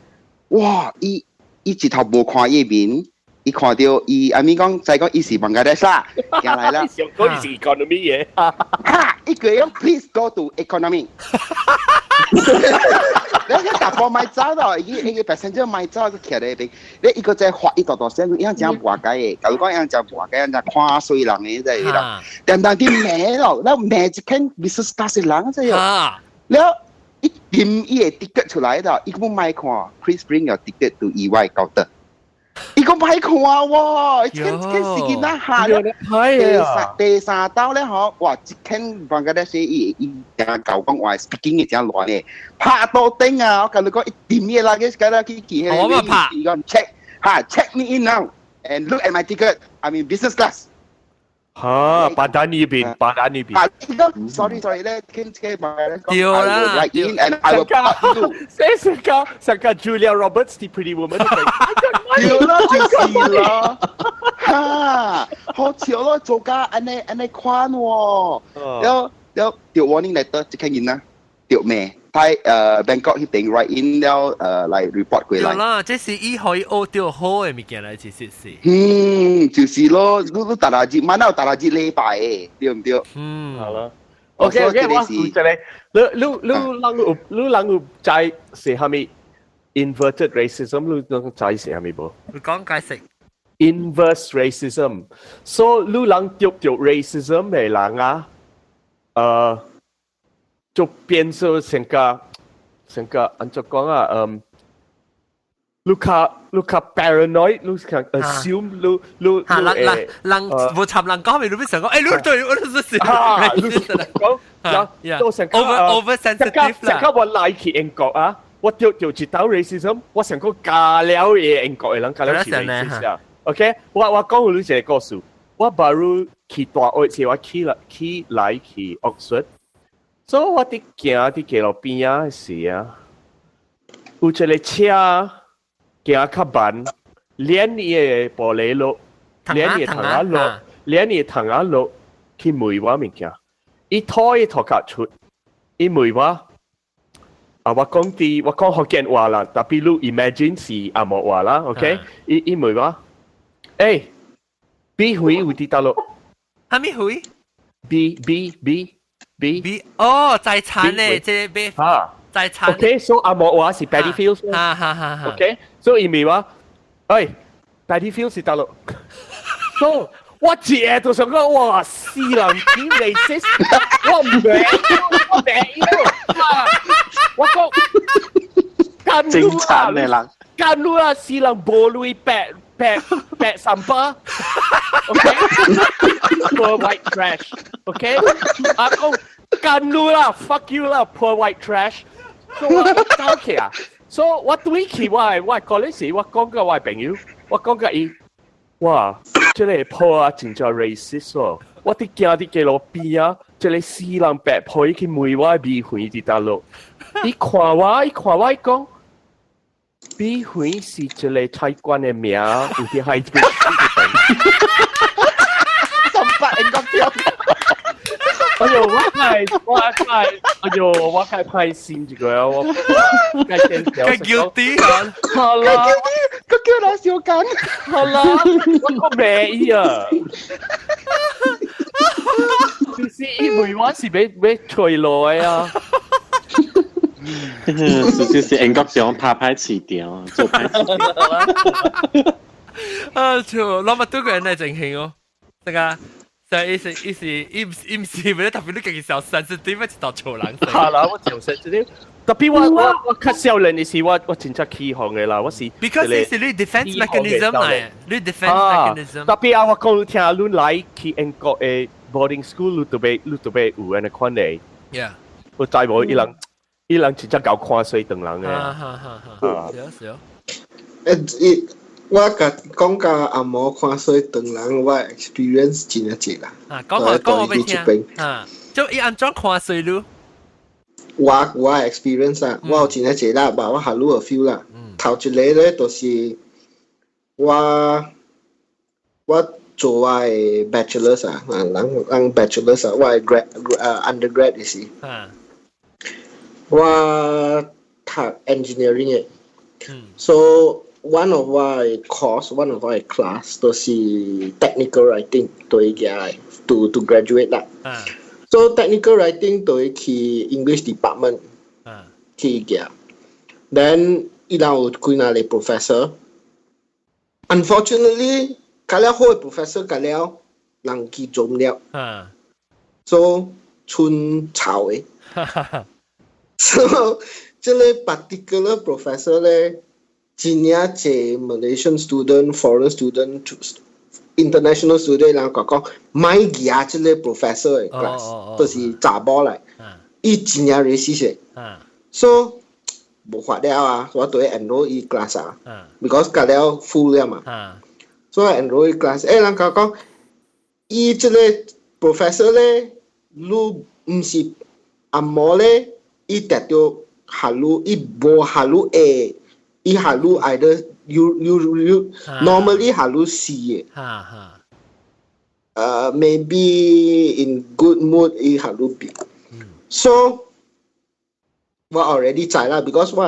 哇！伊一頭冇看伊面，伊看到伊阿咪讲再讲伊是孟加拉啦，行来啦。想讲伊是 economy 嘢，哈，伊句讲 please go to economy。你一搭波買走咯，伊個 passenger 買走個徛喺邊，你伊個在發一大聲，伊樣講話解嘅，假如講樣講話解，樣看衰人嘅真係啦，但啲咩咯，แล้ว咩就傾 business class 嘅人真係，แล้ว一點伊個 ticket 出來啦，伊個買看 ，please bring your ticket to EY counter。伊個歹看喎，跟時間那下咗，第三道咧嗬，哇！一傾幫佢哋寫伊成舊講話 speaking 嘅正亂嘅，拍到頂啊！我跟你講一點嘢啦，嘅嗰啲記係你講 check me in now and look at my ticket. I mean business class. 嚇，巴丹呢邊。sorry 咧，傾車埋咧。掉啦，掉。and I will pop you. 成個 Julia Roberts 啲 Pretty Woman。掉啦，就是啦。嚇，好潮咯，做家安尼款喎。有掉 warning letter 即刻見啦，掉咩？喺Bangkok 嗰邊 write in 了嚟 report 過嚟。對啦，即是伊可以學到好嘅物件嚟，其實是。就是咯，你大日晚有大日禮拜嘅，對唔對？係咯。OK，我負責你，你人有在寫下面 inverted racism， 你能在寫下面冇？你講解釋。inverse racism，so 你人對 racism 嘅人啊，就變成成個按照講啊，你較 paranoid， 你較 assume， 你人無尋人講，你邊想講？誒，你對我都是講，都成個 over sensitive 啦。成個我來去英國啊，我就知道 racism， 我成個加了嘢英國嘅人加了是 racist 啊。OK， 我講你一個故事，我baru去大學時，我去來去 Oxford。所以我哋行喺路邊啊時啊，有一個車行較慢，連伊個玻璃落，連伊藤仔落去問我物件，伊拖腳出，伊問我，我講福建話啦，但係你 imagine 是阿莫話啦 ，OK？ 伊問我，誒，邊會有啲得落？係咪會 ？B 哦，在產咧，即係 B 在產。OK，so 阿莫話是 Paddy Fields。哈。OK，so 意味話，誒 ，Paddy Fields 是得落。So 我接到想講，哇，死人點嚟識？我明，我講干路啊，死人玻璃白三巴 ，OK，poor white trash，OK， 我講干路啦 ，fuck you 啦 ，poor white trash，so 我走起啊 ，so 我對起我嗰陣時，我講個我朋友，我講個伊，哇，這個破啊，真正 racist 喎，我哋行啲路邊啊，這個死人白破去問我避諱啲大陸，伊看我講。避諱是一個菜館嘅名，有啲係邊？18英國票。哎呦，我太派心這個我該guilty 啊！好啦，佢叫我小緊。好啦，我個咩啊？就是因為我是要吹落啊！就是英國想拍牌辭掉，做牌辭掉。啊，就攞乜多個人嚟整形哦，係噶，就係唔是為咗特別啲嘅時候sensitive一道錯人。係啦，我就sensitive。特別我較少人嘅時，我真正起行嘅啦，我是。Because 你是你 defense mechanism 嚟，你 defense mechanism。特別啊，我講聽你來去英國嘅 boarding school， 你特別有安尼款嘅。Yeah。我再冇伊人真正夠看衰等人嘅。是。我講甲阿毛看衰等人，我 experience 真係濟啦。講我俾聽。就伊安怎看衰你？我 experience 啊，我有真係濟啦，吧我下路有 feel 啦。頭一個咧，就是我做我嘅 bachelors 啊，人 bachelors 啊，我係undergrad 嘅時。我讀 engineering 嘅，so one of my course, one of my class 都是 technical writing 對嘅 to graduate 啦。So technical writing 對去 English department 去嘅。Then 伊拉有幾那個 professor。Unfortunately，嗰啲好嘅 professor 嗰啲人去做唔了。So 春炒嘅。So 這個 particular professor 咧。Jinya je Malaysian student, foreign student, international student 人講買嘢即個 professor 嘅 class， 都是查某嚟，伊真係 racist 嘅，so 冇法了啊，我對 enroll 伊 class 啊 ，because 隔了 full 了嘛，所以 enroll 伊 class， 人講伊即個 professor 咧，你唔是阿毛咧，伊達到下路，伊無下路 A。伊halu either you normally halu C maybe in good mood 伊halu B so 我 already 知啦 because 我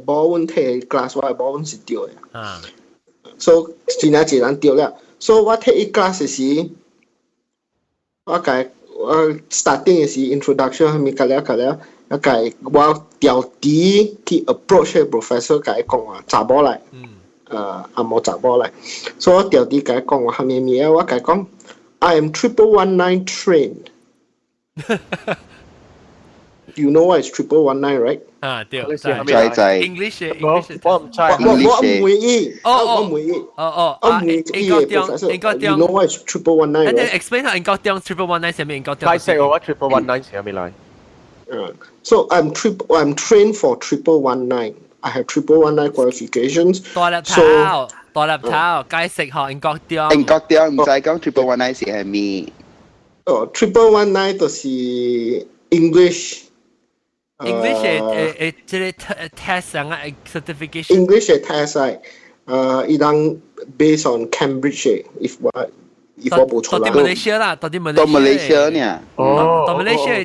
保温睇 class 我保温是掉嘅so 真係自然掉啦 so 我睇伊 class 時我starting 嘅時 introduction 係咪隔了我調啲去 approach 個 professor 甲伊講話查某嚟，阿冇查某嚟，所以我調啲甲伊講話係咪咩啊？我甲伊講 I am 1119 trained. You know what is 1119, right? 對，知 English 我唔知，我唔會意，我唔會意，我唔會意個 professor. You know what is 1119? And then explain 下英國點 1119係咩？英國點？解釋我 1119係咩嚟？So I'm trained for 1119. I have 1119 qualifications. 大粒頭，解釋下英國點？英國點唔知講1119是係咩？1119就是 English 誒即係 test 啊 certification。English 嘅 test 係伊當 based on Cambridge if我冇錯啦。到 Malaysia 啦，到 Malaysia 呢？到 Malaysia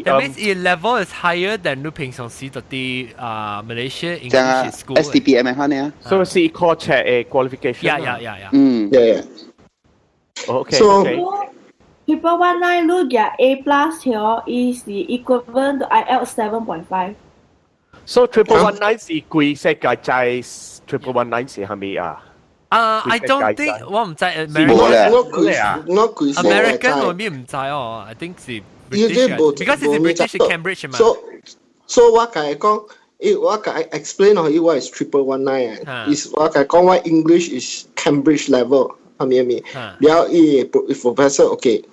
that means your level is higher than 你平常時到啲Malaysia English school。STPM 係咩啊？所以是 call check 嘅 qualification。Yeah. Okay. So 1119 lu get A plus here is the equivalent to IELTS 7.5. So 1119是貴世界在1119是係咪啊？I don't think 我唔知 American 我咪唔知哦 I think 是 British because it's British Cambridge 嘛 so 我甲伊講我甲伊 explain 落去 what is 1119 is 我甲伊講我 English is Cambridge level 係咪了伊 professor OK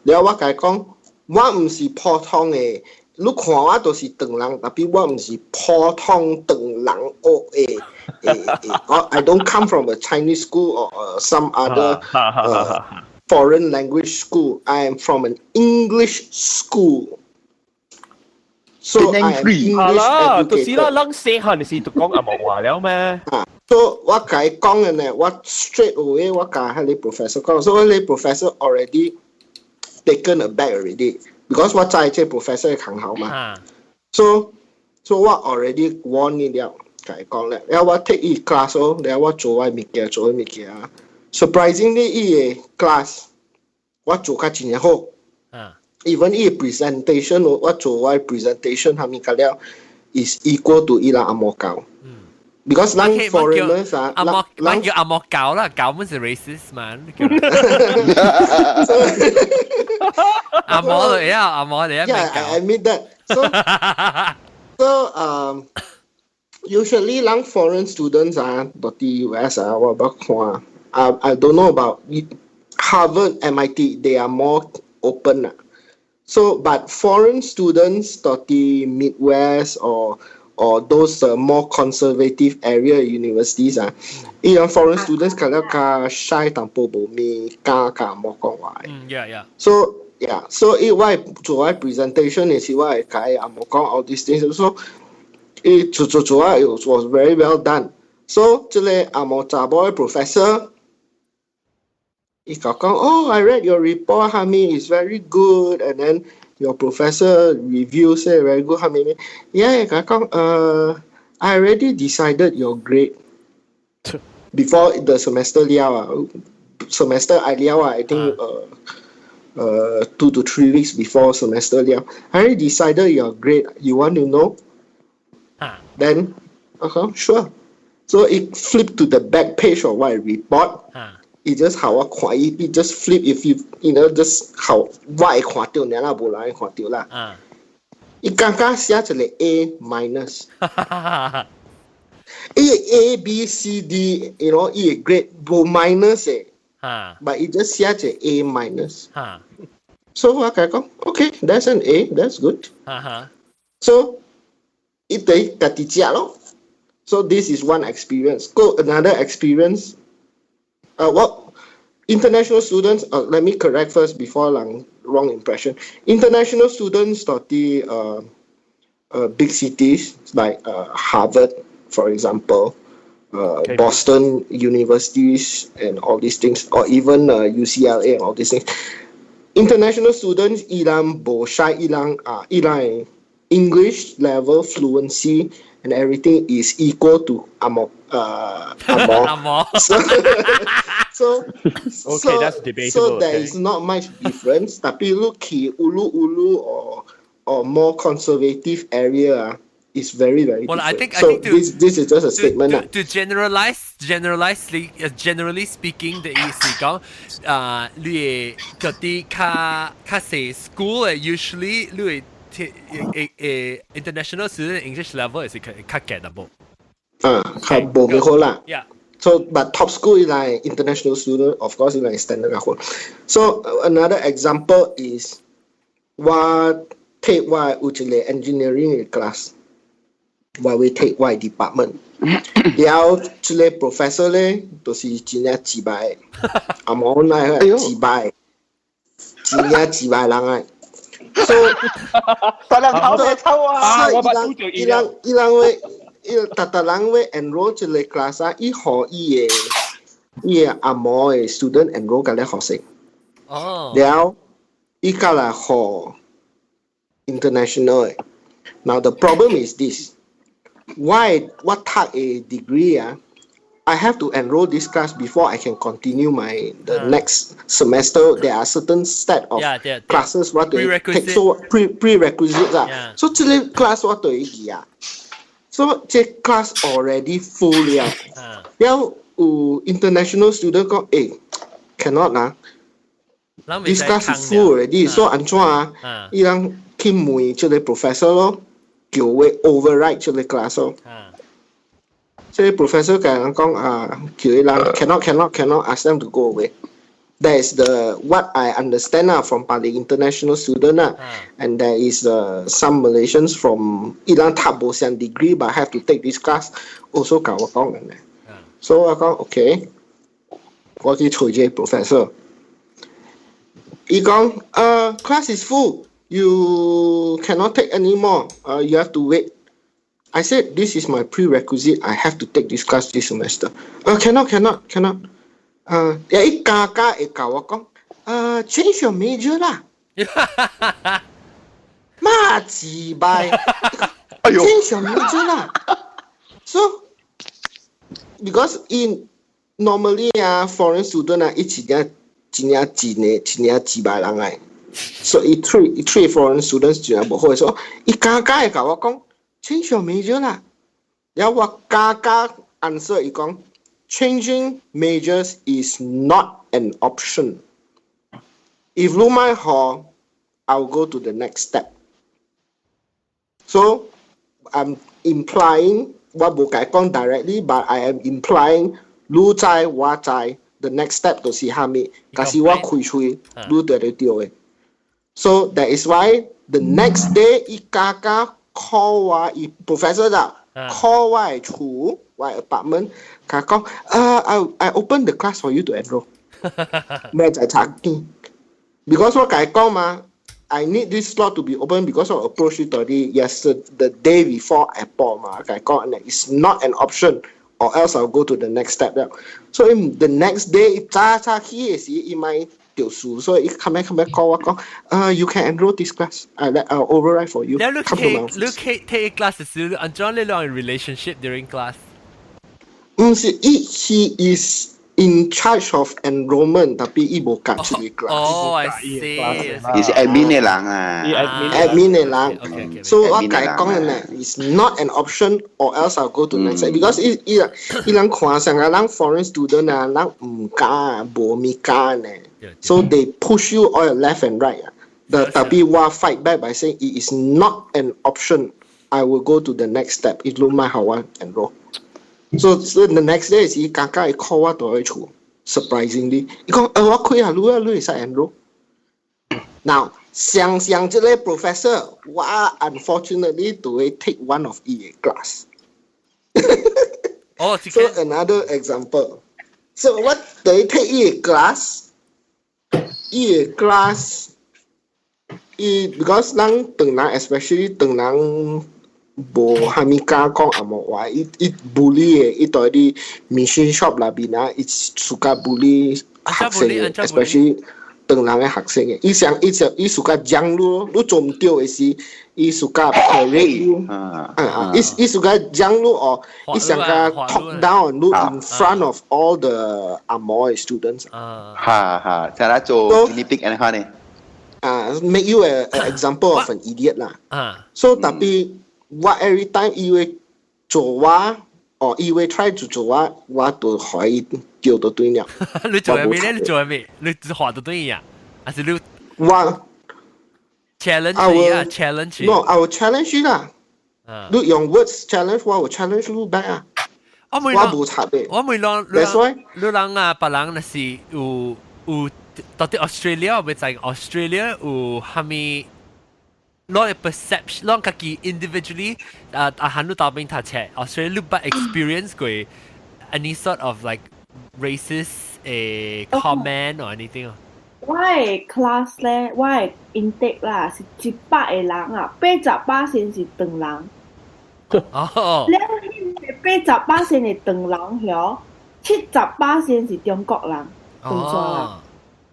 了我甲伊講我唔是普通嘅你看我都是唐人，但係我唔是普通唐人學嘅。I don't come from a Chinese school or some other foreign language school. I am from an English school. So I am English educated. 就是啦，人細漢時就講阿毛話了咩？So 我甲伊講嘅呢，我 straight away 我甲迄個 professor 講，所以迄個 professor already taken aback already。Because 我知這 professor 係很好嘛，so 我 already warn 你了，甲伊講咧，然後我 take 伊 class 咯，然後我做我物件，surprisingly 伊個 class 我做甲真好，even 伊個 presentation 我做我 presentation 下面甲了 is equal to 伊拉阿毛教。Because 咱 foreigners 咱叫阿莫教啦，教本是 racist 嘛，阿莫嚟啊，阿莫嚟啊 ，Yeah, I admit that. So usually 咱 foreign students 到啲 US 我捌看I don't know about Harvard, MIT. They are more open. So, but foreign students 到啲 Midwest or those more conservative area universities even foreign students 可能較 shy 淡薄無咩敢冇講話。Yeah. So 我做我 presentation 嘅時，我係解阿冇講 all these things。So 做it was very well done。So 即個阿冇查某嘅 professor，伊講，Oh, I read your report, Hamid, it's very good, and then your professor review say very good. Yeah, I already decided your grade. before the semester semester I think 2 to 3 weeks before semester I already decided your grade. You want to know? Then, sure. So it flipped to the back page of my report. It just how it just flip if you just how what I 看到你啦，无人看到啦。伊刚刚写一个 A minus。A B C D， 伊个 grade 无 minus 诶。But it just 写一個 A minus. So 我講 okay, that's an A, that's good. So 伊對家己食咯。So this is one experience. Go another experience. What international students? Let me correct first before wrong impression. International students of the big cities like Harvard, for example. Boston universities and all these things, or even UCLA and all these things. International students, ilang bosai, ilang English level fluency and everything is equal to Amo. So okay, that's debatable. So there is not much difference. Tapi look, ulu or more conservative area. Is very, very well, different. I think this is just a statement. To generally speaking, the意思講，你嗰啲卡細 school usually 你international student English level 係較勁嘅噃。係冇幾好啦。Yeah. So, but top school is like international student, of course, is like standard level. So another example is what take what engineering class. Why we take Y department. 了，這個 professor 咧，都是真係自敗，阿冇那個自敗，真係自敗人啊。So，大家考咩抽啊？伊人會enroll 這個 class 啊，伊可伊個阿冇嘅 student enroll 嘅咧學生。了，伊個嚟學 international 嘅。Now the problem is this. Why? What type a degree? I have to enroll this class before I can continue the next semester. There are certain set of classes what to take. So prerequisites. So this class what to So this class already full. Now international student go, cannot This class is full already. So 安怎伊人去問這個 professor 咯。叫會 override 這個 class 咯，即係 professor 講叫伊人 cannot ask them to go away. That is the what I understand from the international student and there is some Malaysians from 伊人讀無相 degree but have to take this class also 教我講嘅。So 我講 OK， 我去找這個 professor， 伊講class is full. You cannot take anymore. You have to wait. I said, this is my prerequisite. I have to take this class this semester. Cannot.一家會教我講change your major 啦。媽自敗 change your major 啦。So, because in normally foreign student 一起真自敗人嚟。So three foreign students 就係冇開所，伊家會教我講 change your major 啦。然後我家 answer 伊講 changing majors is not an option. If 你買學 I'll go to the next step. So I'm implying 我冇解講 directly, but I am implying 你知我知 the next step 就是蝦米，但是我開喙你對得到嘅。So that is why the next day, Ikaka call professor call my school, my apartment. I open the class for you to enroll. Because what I need this slot to be open because I approached it already yesterday, the day before Apple. And it's not an option, or else I'll go to the next step. So in the next day, in my so it come back call you can enroll this class. I'll override for you. Now look take class is enjoy a long relationship during class. he is in charge of enrollment tapi he bukan cili kelas. Oh, I see. Is admin 嘅人啊。admin 嘅人。So 我解講嘅is not an option or else I'll go to next side because 伊人看上啊，人 foreign student 啊，人唔敢啊，無咪敢呢。So they push you all left and right 啊。Tapi 我 fight back by saying it is not an option. I will go to the next step. It 唔係好玩 enroll. So the next day 是家家會 call 我到去厝 ，surprisingly，伊講我開下路啊，你會使 enroll。Now 上這個 professor，我 unfortunately 都會 take one of 伊嘅 class。哦， So another example， so 我都會 take 伊嘅 class， 伊嘅 class， because 人當人 especially 當人。無蝦米敢講阿莫話，伊 bully 嘅，伊在啲 machine shop 裏邊啊，伊suka bully 學生嘅 ，especially 當人嘅學生嘅，伊suka 講你做唔對嘅時，伊 suka parade 你，伊 suka 講你哦，伊想個 talk down 你 in front of all the 阿莫嘅 students。嚇，就係做 guinea and 嚇呢？make you an example of an idiot 啦。So 特別。我 every time 伊會做我，哦，伊會 try to 做我，我都可以叫到對了。你做咩咧？你做咩？你畫到對呀？還是你？我 challenge 你啊 ？challenge。No， I will challenge 你啦。你用 words challenge 我 challenge 你 back 啊。我冇插嘅。我冇讓。That's why。你讓啊，別人那是有到底 Australia 或者在 Australia 有蝦米？Long perception, long kaki individually, hanu tabing ta che. Australia look back experience koi any sort of like racist comment or anything. Why class 咧？Why intake 啦？是100個人啊，80%是長人。哦。แล้ว80%係長人曉，70%是中國人。哦。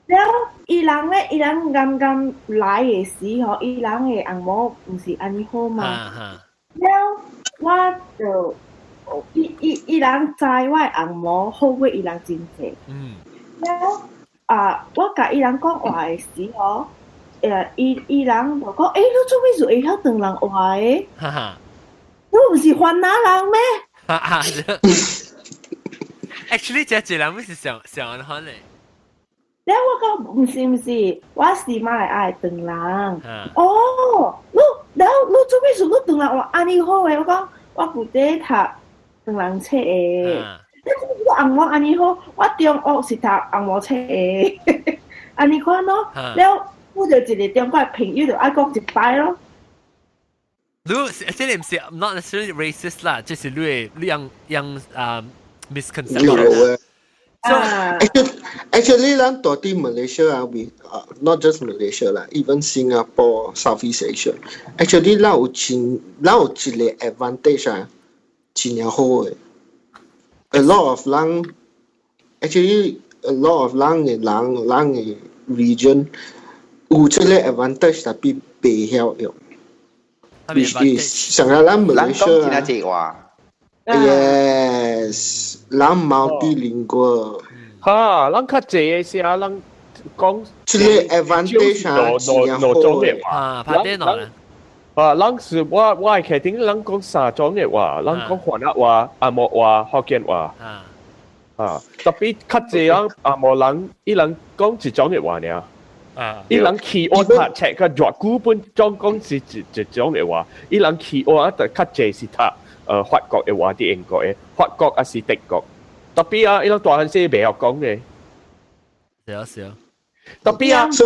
แล้ว伊人咧，伊人啱啱來嘅時候，伊人嘅紅毛唔是安尼好嘛？แล้ว我就伊人知我嘅紅毛好過伊人真濟。แล้ว我甲伊人講話嘅時候，伊人就講：你做咩事會曉同人話嘅？你唔是華南人咩？Actually， 這人唔是上安漢咧。แล้วว่าก็唔是ว่าสีมาไอ้ตึงหลังอ๋อแล้ว做咩事你ตึงหลังว่าอันนี้好嘅我不得讀ตึงหลัง冊嘅แล้ว我紅毛อันนี้好我中學是讀紅毛冊嘅อันนี้看咯แล้ว我就一個中國嘅朋友就愛講一擺咯你這裡唔是 not necessarily racist 啦就是你讓misconception So actually, lang toti Malaysia we not just Malaysia lah, even Singapore, Southeast Asia. Actually, lao chile advantage chinya ho. A lot of lang region chile advantage tapi behel yo. Which is sangalang Malaysia. Yes, 人 multilingual。嚇，人較濟嘅時候，人講即係 advantage 攞種嘅話，拍電腦咧。人是我係確定人講三種嘅話，人講華人話、阿莫話、福建話。特別較濟人阿莫人，伊人講一種嘅話呢。伊人企我拍冊個熱古本種講是一種嘅話，伊人企我就較濟是讀。法國嘅話啲英國嘅，法國啊是德國，特別啊，呢個大漢先未學講嘅。是啊。特別啊，你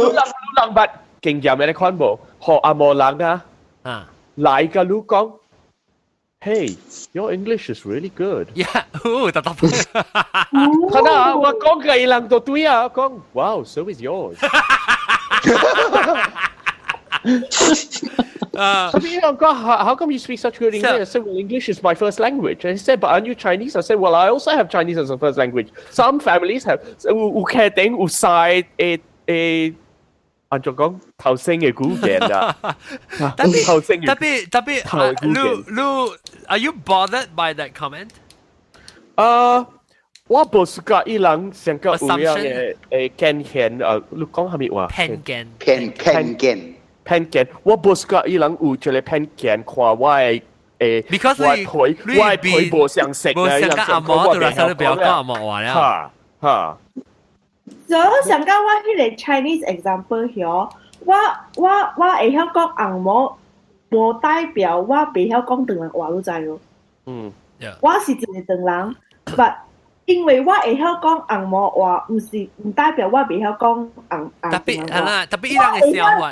人物經驗嘅你看無？學阿莫人啊，來個你講 ，Hey, your English is really good. Yeah， 特特。睇下我講嘅伊人都對啊，講 Wow, so is yours. How come you speak such good English? I said, well, English is my first language. And he said, but aren't you Chinese? I said, well, I also have Chinese as a first language. Some families have. 有家庭有曬按照講頭先嘅語言啊。特別，Are you bothered by that comment? 我無試過伊人上個有樣嘅見現你講係咪話偏見，我無試過伊人有一個偏見，看我嘅陪無相識嘅，上個阿嬤對啦，所以不要講阿嬤話啦。哈。所以上個我迄個 Chinese example 曉，我會曉講阿嬤，無代表我袂曉講唐人話，你知無？我是一個唐人 ，but 因為我會曉講紅毛話，唔代表我袂曉講特別伊人嘅想法，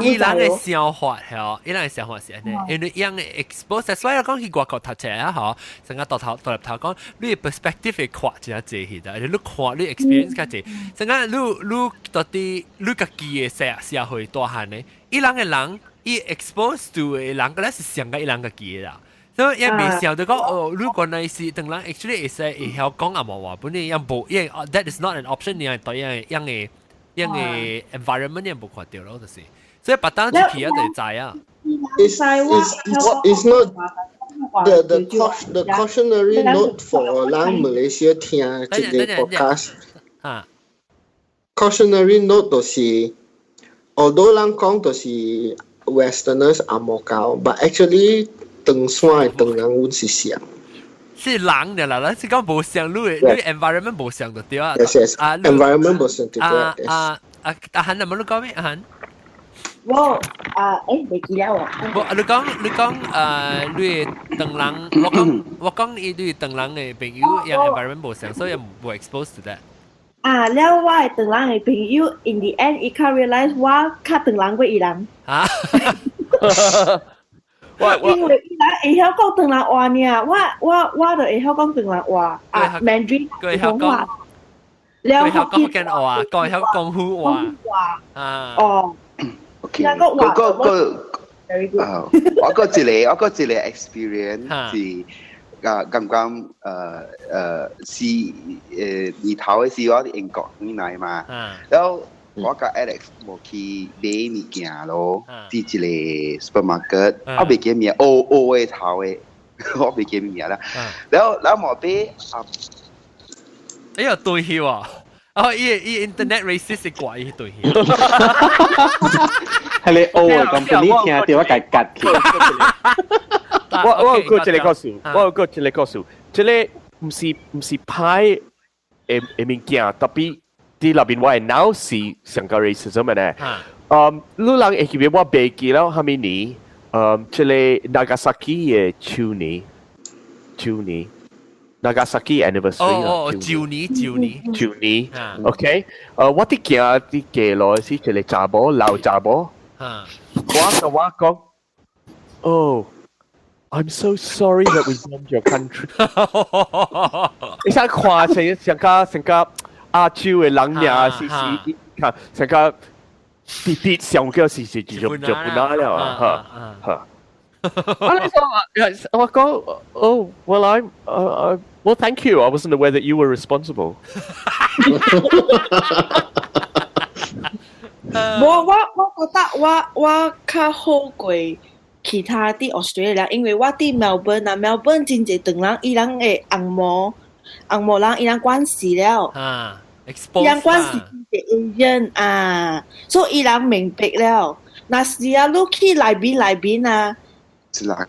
伊人嘅想法係，伊人嘅想法是安尼，因為伊人嘅 expose，所以講去外國讀冊啊，嗬，成個獨立頭講，你嘅 perspective 會擴真係濟去的，你看你 experience 較濟，成個你到底你家己嘅社會大漢呢，伊人嘅人，伊 expose to 嘅人，嗰啲是上個伊人家己嘅啦。所以也未想到講，如果你是當然 actually 會曉講阿毛話，本嚟樣無，因為 that is not an option，你係對樣嘅 environment 你冇看到咯，就是。所以白單出去一定知啊。It's not the cautionary note for 咱 Malaysia 聽這個 podcast。cautionary note 就是，although 咱講就是 Westerners 阿毛教 ，but actually 唐山嘅唐人阮是像，是人嘅啦，是講無像你 environment 無像就對啊。environment 無像就對。阿韓，有冇你講咩？阿韓？我未記了喎。你講你唐人，我講你唐人嘅朋友，樣 environment 無像，所以冇 expose to that。แล้วว่า唐人嘅朋友 in the end 伊較 realize 我較唐人過伊人。因為伊人會曉講唐人話呢，我就會曉講唐人話，Mandarin 普通話。แล้ว佢曉講福建話，佢曉講普話。OK，我個一個 experience 是剛剛是年頭嘅時我喺英國回來嘛，然後我甲 Alex 無去買物件咯，喺一個 supermarket， 我未記名，嘅頭嘅，我未記名啦。然後無買哎呀對起喎，伊 internet racist 係怪伊對起。係你咁佢呢聽電話夾夾佢。我有個一個故事，即係唔是派嘅物件，特別。啲那邊我係 now 是上個 racism 嘅咧，你人會記得我背記了係咪年？即係 Nagasaki 嘅舊年 Nagasaki anniversary 啦。舊年 ，OK， 我啲記落是即係查某老查某，我講，Oh， I'm so sorry that we bombed your country。你想看成個。亞洲嘅人呀，是看成個啲上腳是就本來了啊！我講，Oh, well, well, thank you. I wasn't aware that you were responsible. 我覺得我較好過其他啲 Australia， 因為我啲 Melbourne 啊 ，Melbourne 真濟唐人，伊人嘅紅毛人伊人關係了。伊人關係嘅人啊，所以伊人明白了。那時啊，你去內邊啊，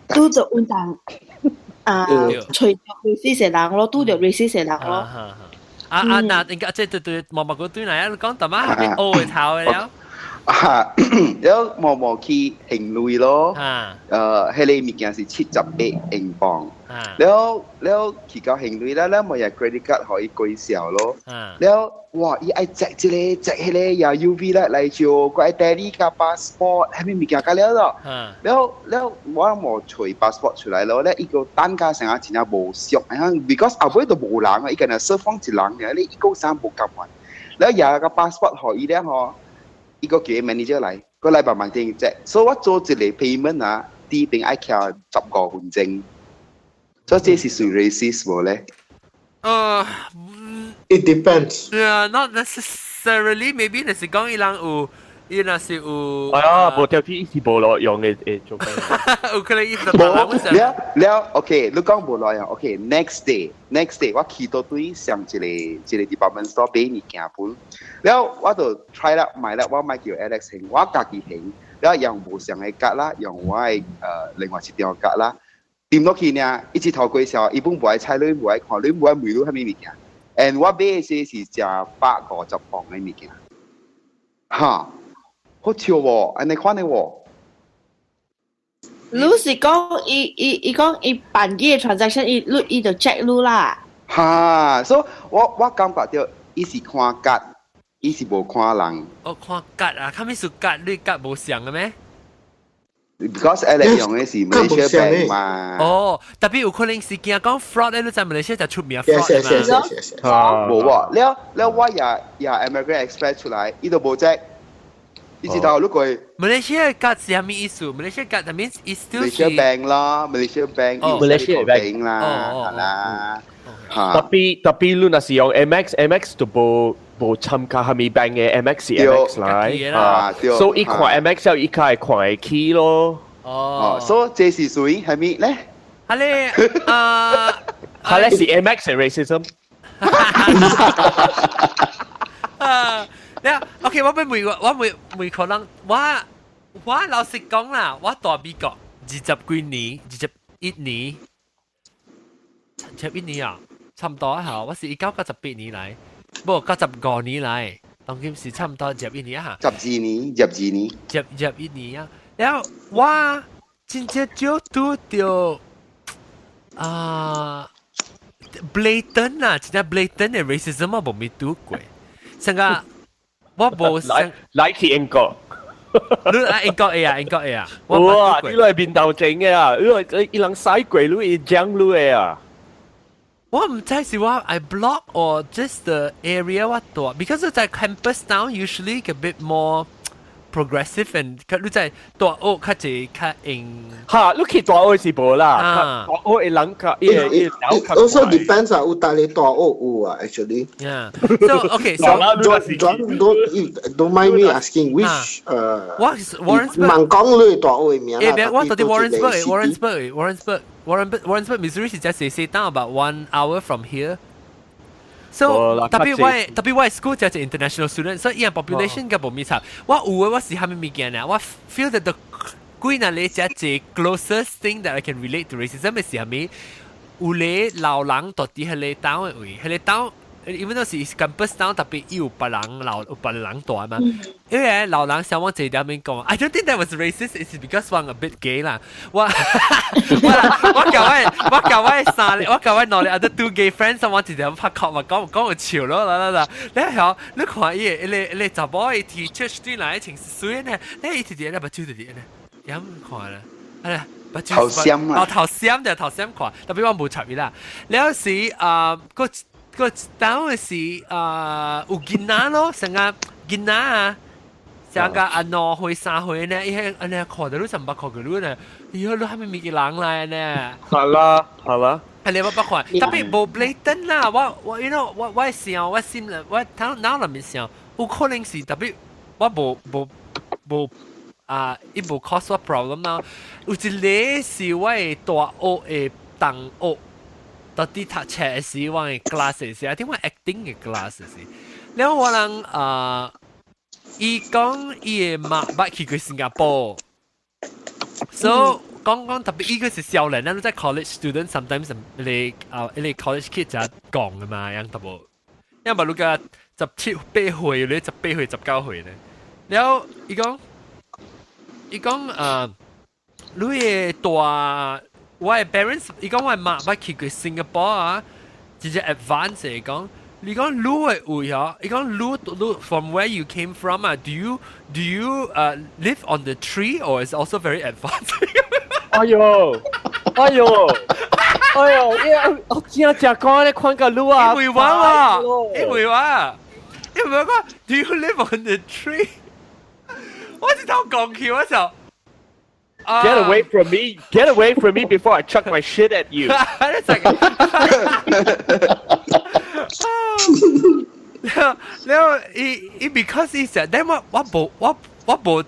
拄着運動除咗 racist 嘅人咯，拄着 racist 嘅人咯。嗱，而家即係對毛毛哥對嚟啊，你講特乜係烏嘅頭嘅了。แล้วหมอขี่เฮงลุย咯ให้เลยมีการสิ78英鎊แล้วขี่ก็เฮงลุยแล้วหมออยาก credit card ขออีกก๋วยเตี๋ยว咯แล้วว้าอีไอ้แจกจิเลยแจกให้เลยอย่า UV ละไล่โจก็ไอ้แต่นี่กับ passport ให้ไม่มีการกันแล้วแล้วว่าหมอช่วย passport 出來咯แล้วอีก單價成日真係冇熟because 後尾都冇人啊，依個係雙方一人嘅，你一個三冇夾埋แล้วอย่า個 passport 可以咧嗬一個叫 manager 嚟，個禮拜萬定啫，所以我做一個 payment 啊，啲邊愛卡15分鐘，所以這是屬於 racist 冇咧？It depends. Not necessarily. Maybe 你是講伊人有伊那是有無條件是無路用嘅做咩？有可能伊就了 OK，你講無路用 OK。Next day，我去到對上一個 department store 買物件本，了我就 try 啦買啦，我買叫 Alex 行，我家己行，了用無上嘅格啦，用我嘅另外一條格啦，掂落去呢，一直頭過時候，伊本無愛猜你，無愛看你，無愛問你係咩物件。And 我買嘅是食150磅嘅物件，哈。好笑喎，安尼看的喎。你是講伊講伊辦嘅 transaction，伊就 check 你啦。哈，所以我感覺到伊是看格，伊是無看人。哦，看格啊，他們是格，你格無像嘅咩 ？Because Alex 用嘅是 Malaysia Bank 嘛。哦，特別有可能是驚講 fraud 咧，你在 Malaysia 就出名 fraud 嘛。冇喎，了我也 American Express 出來，伊都無隻。一直到如果 Malaysia card 是咩意思 ？Malaysia card that means it's still Malaysia Bank 啦，Malaysia Bank，Malaysia Bank 啦，係啦。tapi lu nasi用 MX 都無參加係咪 bank 嘅 MX 是 MX 來，所以看 MX 有依家係看會起咯。哦，所以這是屬於係咪咧？係咧，係咧是 MX 係 racism。OK， 我每可能我老實講啦，我在美國21年啊，差唔多啊，我是1998年嚟，不95年嚟，當今是差唔多21年啊。12年啊，然後我真正就拄到blatant 啊，真正 blatant 嘅 racism 我冇拄過，成個。我冇來去英國，你啊英國嘅啊，哇！呢個係面頭整嘅啊，呢個伊人使鬼，呢係將路嘅啊。我唔知是我 I block or just the area 我多 ，because 在 campus town usually a bit more progressive and 你在大屋較濟較用。嚇，你去大屋是無啦，大屋嘅人較，also depends 啊，有大你大屋有啊 ，actually。Yeah. So okay, so don't mind me asking which what is Warrensburg？ 孟講你大屋嘅名啦。我到底 Warrensburg Missouri 是在細down about 1 hour from here。So 特別我 school 就係 international student， 所以依個 population 嘅冇咪差。我有嘅我是蝦米物件啊？我 feel that the 幾那裡只係 closest thing that I can relate to racism 嘅是蝦米？有咧老人到底係咧島嘅位，係咧島。even though 是 campus town， 特別有別人大嘛。因為老人想往這條面講 ，I don't think that was racist. It's because one a bit gay 啦。我教我攞你 other 2 gay friends， 我直接拍殼嘛，講我笑咯啦。你睇你看你查某嘅 teacher 對來情緒呢？你一直啲咧，不就啲咧？有看啦，係不就頭先看，特別我冇插意啦。有時個島是有囡仔咯，成個囡仔啊，成個2歲3歲呢，伊係安尼看到你就唔捌看過你呢，以後你係咪咪嘅人來呢？係啦，係你捌看，特別無 blatant 啦，我 you know 我想我心啦，我頭腦裏面想，有可能是特別我無伊無 cause 我 problem 啦，有一個是我嘅大學嘅同學。到底讀冊嘅時，我嘅 class 時，I think 我 acting 嘅 class 時，然後我人伊講伊嘅媽捌去過新加坡 ，so 講特別伊個是少年，咱在 college student sometimes 你college kid 就講嘅嘛，樣特別，因為如果17、18歲咧，18歲、19歲咧，然後伊講你嘅大。我嘅 parents， 伊講我媽捌去過新加坡啊，直接 advance 嚟講，你講你嘅位啊，伊講你 from where you came from 啊 ，do you live on the tree or is also very advanced？ 哎呦，我真正講你看個路啊，因為話 ，do you live on the tree？ 我直頭講起嗰時候。Get away from me before I chuck my shit at you. แล้ว because he said then 我我冇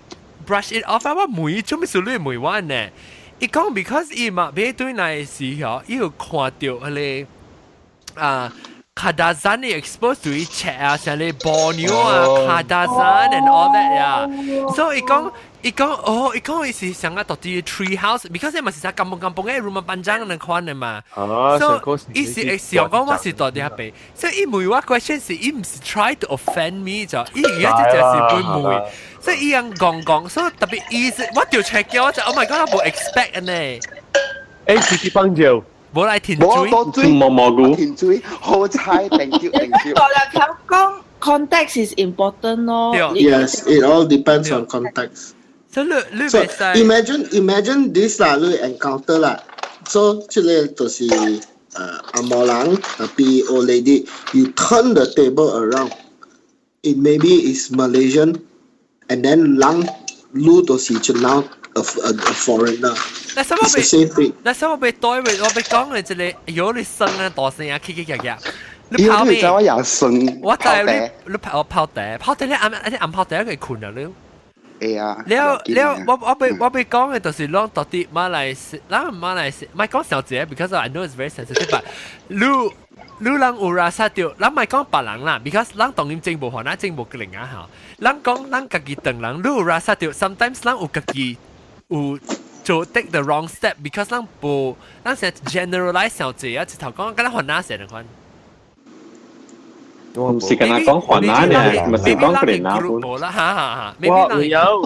brush it off 啊，我每做咩事你每晚呢？伊講 because 伊嘛別對嚟時候，伊有看到迄個卡達山嘅 expose to 伊切啊，像你borneo 啊，卡達山 and all that 呀，所以伊講伊是想要到啲 tree house，because 伊嘛是喺kampung嘅 rumah panjang 那款嘅嘛，所以伊是想講我是到啲下邊，所以伊問我 question 是伊唔是 try to offend me 就，伊而家就是會問，所以伊樣講，所以特別伊是我調 check 嘅我就 ，Oh my god， 我冇 expect 呢，自己幫助。冇嚟填嘴，冇填嘴，好彩 ，thank you。大家講 context is important 咯。Yes, it all depends on context. So imagine this 啦，你 encounter 啦，so 即個就是阿毛人，tapi old lady, you turn the table around, it maybe is Malaysian, and then 人路就是就now a foreigner. It's the same thing. 那時候我被對位，我被講嘅即係有你生啊，大聲啊，嘰嘰㗎。你跑咩？我也生。我就係你跑地你暗跑地佢困啊你。我被講嘅就是攞到啲馬來西亞，唔係講小姐 ，because I know it's very sensitive， but 你人有รา沙掉，咱唔係講別人啦 ，because 咱當然政府可能政府嘅另外嚇，咱講咱自己當人，你有รา沙掉 ，sometimes 咱有自己有做 take the wrong step because 咱成 generalize 小姐啊，直頭講跟咱可能成日款。唔是跟他講華南嘅，唔係講佢哋那本。我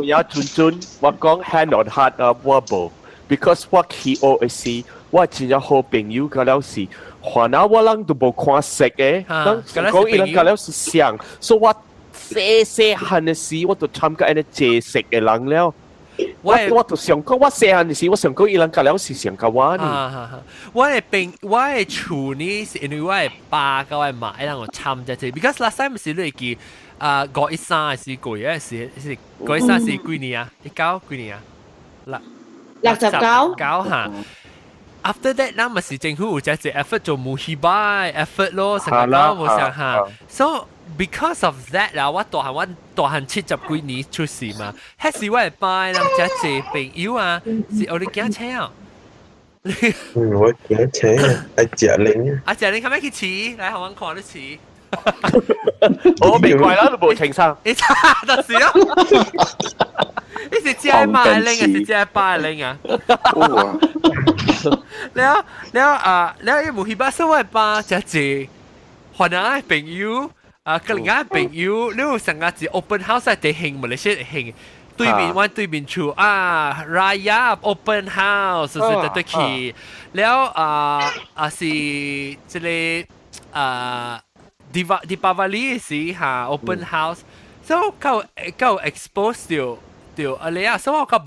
有準，我講 hand on heart 啊，我冇 ，because 我去學嘅時，我真係好朋友，嗰了是華南我人都冇看識嘅，講伊人嗰了是想，所以我細漢嘅時，我都參加一啲借食嘅人了。我都想講，我細漢嘅時，我想講伊人嗰了是想甲我呢。我嘅厝呢，是因為我嘅爸甲我嘅媽讓我參加這 ，because last time 是你記513係幾貴啊？是513是幾年啊？19幾年啊？69嚇。After that， 咱咪是政府有隻 effort 做muhibah effort 咯，成日講冇上下。So because of that 啦，我大漢70幾年出事嘛，迄時我係拜人隻朋友啊，是我哋驚車啊。我驚車啊，阿謝玲啊。阿謝玲，係咪去試？嚟學我看啲試。我未怪啦，都冇情商。你差就是咯。你是只係賣拎啊，是只係拜拎啊。แล้วยัง冇ฮิบะสวัสดิ์ป้าจะเจหัวหน้าเป็นยูกลิ่งอ่ะเป็นยูแล้วสังกัดจะ open house แต่เฮงมาเลยใช่เฮง對面วัน對面處รายา open house สุดๆตะกี้แล้ว是จะเลยDeepavali สิฮะ open house so เขา expose 掉อะไรอ่ะ so เขา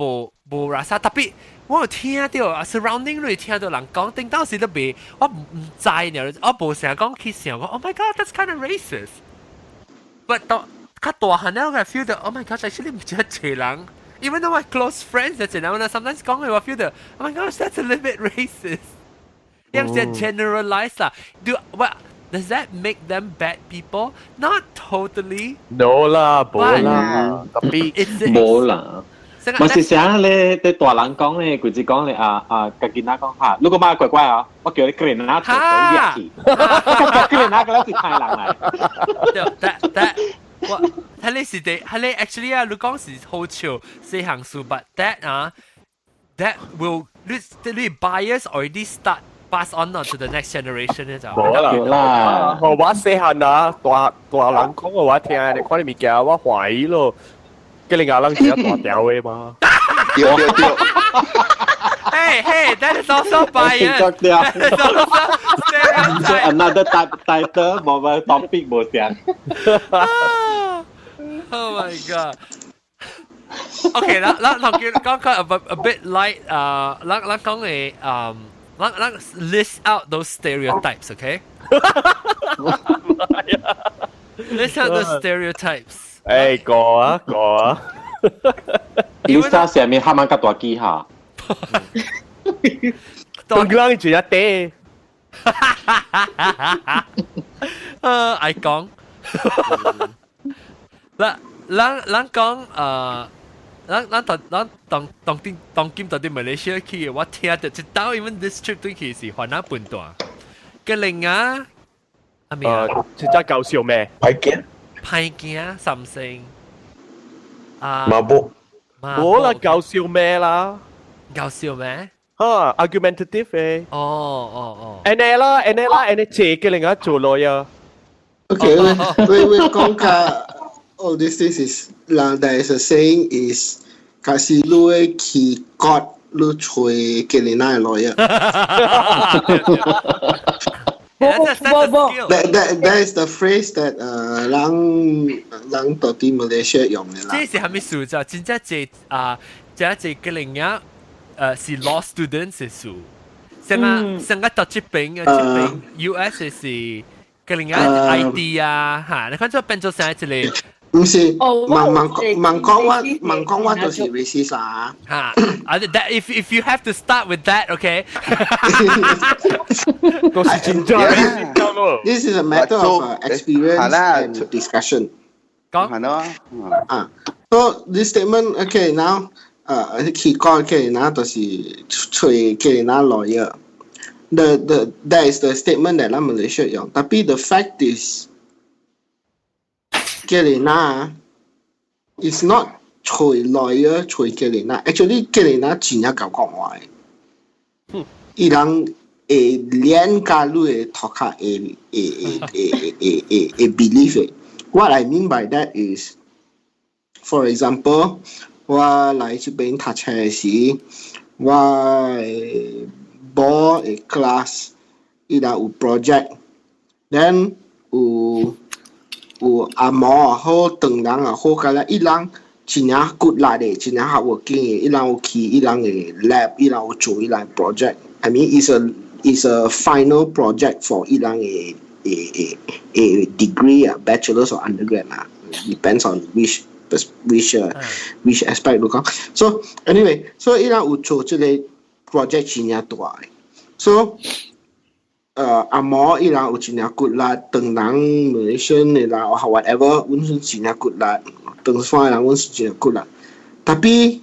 冇ราซาtapi我有聽到 surrounding 裏聽到人講，頂當時都未，我唔知呢，我冇成日講佢想講 ，Oh my God, that's kind of racist. But 到較大漢咧，我 feel 到 ，Oh my God, actually 唔係一人 ，even though my close friends 一陣我 sometimes 講佢，我 feel 到 ，Oh my gosh, that's a little bit racist. 樣子 generalize 啦，does that make them bad people? Not totally. No 啦，冇啦，冇啦。我是想咧對大人講咧，佢只講咧家己那講嚇，如果媽乖乖啊，我叫你個人拿頭嚟去，個人拿個了是太人嚟。但我睇你是地，睇你 actually 啊，你講是好笑四行數 ，but that will 你 bias already start pass on to the next generation 咧就。冇啦，我細漢啊，大人講嘅話聽，你看你物件我懷疑咯。叫你亞人食大條嘅嘛？對。Hey, that is also bias. That is also stereotype. Another title, more topic, more thing. Oh my god. Okay, 講a bit light. 講嘅list out those stereotypes. Okay. List out those stereotypes. 個啊！你睇下面黑蚊夾大機下，當然住一啲。I 講，咱講當今到啲 Malaysia 去，我聽到一到 even this trip 對去是還那半段。嘅另啊，阿咩啊？真係搞笑咩？派件 something 啊，冇啦，搞笑咩啦？搞笑咩？argumentative 誒。哦。N 借嘅另一做 lawyer。Okay, we conquer all these things is there is a saying is kasi lu ki got lu chui kelina lawyer. That's a skill. That is the phrase that 人到啲 Malaysia 用嘅啦。即係係咪數就真正係即係嘅另一是 law students 嘅數，成個讀這邊US 是。嘅另一 ID 啊，嚇！你看就變做啥之類？唔是，問講話就是 racist 啊！嚇！that if you have to start with that, okay？ 都是真正 racist 咯。This is a matter of experience and discussion。講係咯。So this statement, okay, now 佢講嘅嗱就是隨嘅嗱lawyer。That is the statement that Malaysia 用，但係 the fact is， Kelina is not 隨 lawyer 隨 Kelina。Actually Kelina 真係搞講話嘅，伊人會連加入嘅頭殼會 believe 嘅。What I mean by that is, for example， 我嚟這邊讀書嘅時，我播a class， 伊拉有 project，then 有阿毛好，長人啊好，個啦，伊人真係 good 啦嘅，真係 hardworking 嘅，伊人有去，伊人嘅 lab， 伊人有做伊人 project。I mean, it's a final project for 伊人嘅degree 啊 ，bachelor's or undergrad 啊 ，depends on which aspect 嚟講。So anyway， 所以伊人有做這個project 真係大嘅，所以阿毛伊人有真係 good 啦，當人 Malaysian 嘅啦，或 whatever， 阮是真係 good 啦，當山嘅人阮是真係 good 啦。但係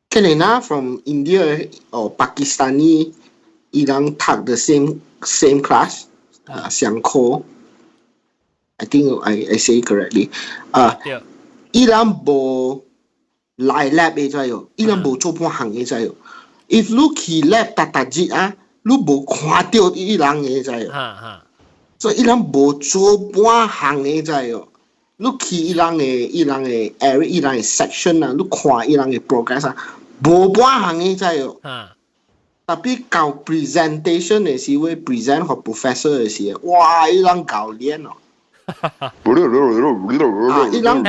Kelina from India or Pakistani， 伊人讀 the same class， 相科 ，I think I say correctly， 伊人無來 lab 嘅在喲，伊人無做半行嘅在喲。If 你去 lab 搭日啊，你無看到伊人嘅在喲，所以伊人無做半行嘅在喲。你去伊人嘅 area， 伊人嘅 section 啊，你看伊人嘅 progress 啊，無半行嘅在喲。但係搞 presentation 嘅時會 present 和 professor 嘅時，哇！伊人搞練哦。伊人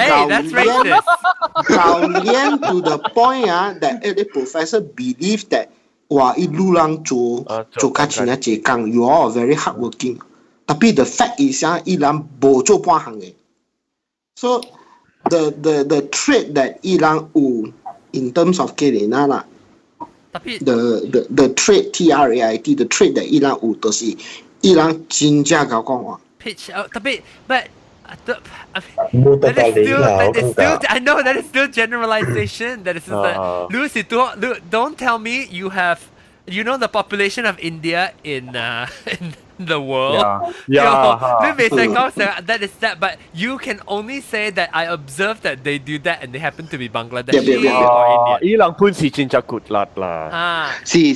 搞練 to the point 啊 ，that the professor believe that 哇，伊路人做較真係濟工 ，you are very hardworking。但係 the fact is 啊，伊人無做半行嘅。So the trait that 伊人有 in terms of Kelina 啦。The trait TRAIT the trait that 伊人有就是伊人真正夠講話。Pitch out, but that is still I know that is still generalization. That is just Lucy, don't tell me you know the population of India in the world. That is that, but you can only say that I observed that they do that and they happen to be Bangladeshi or Indian. 伊人本事真係 good 啦。是，伊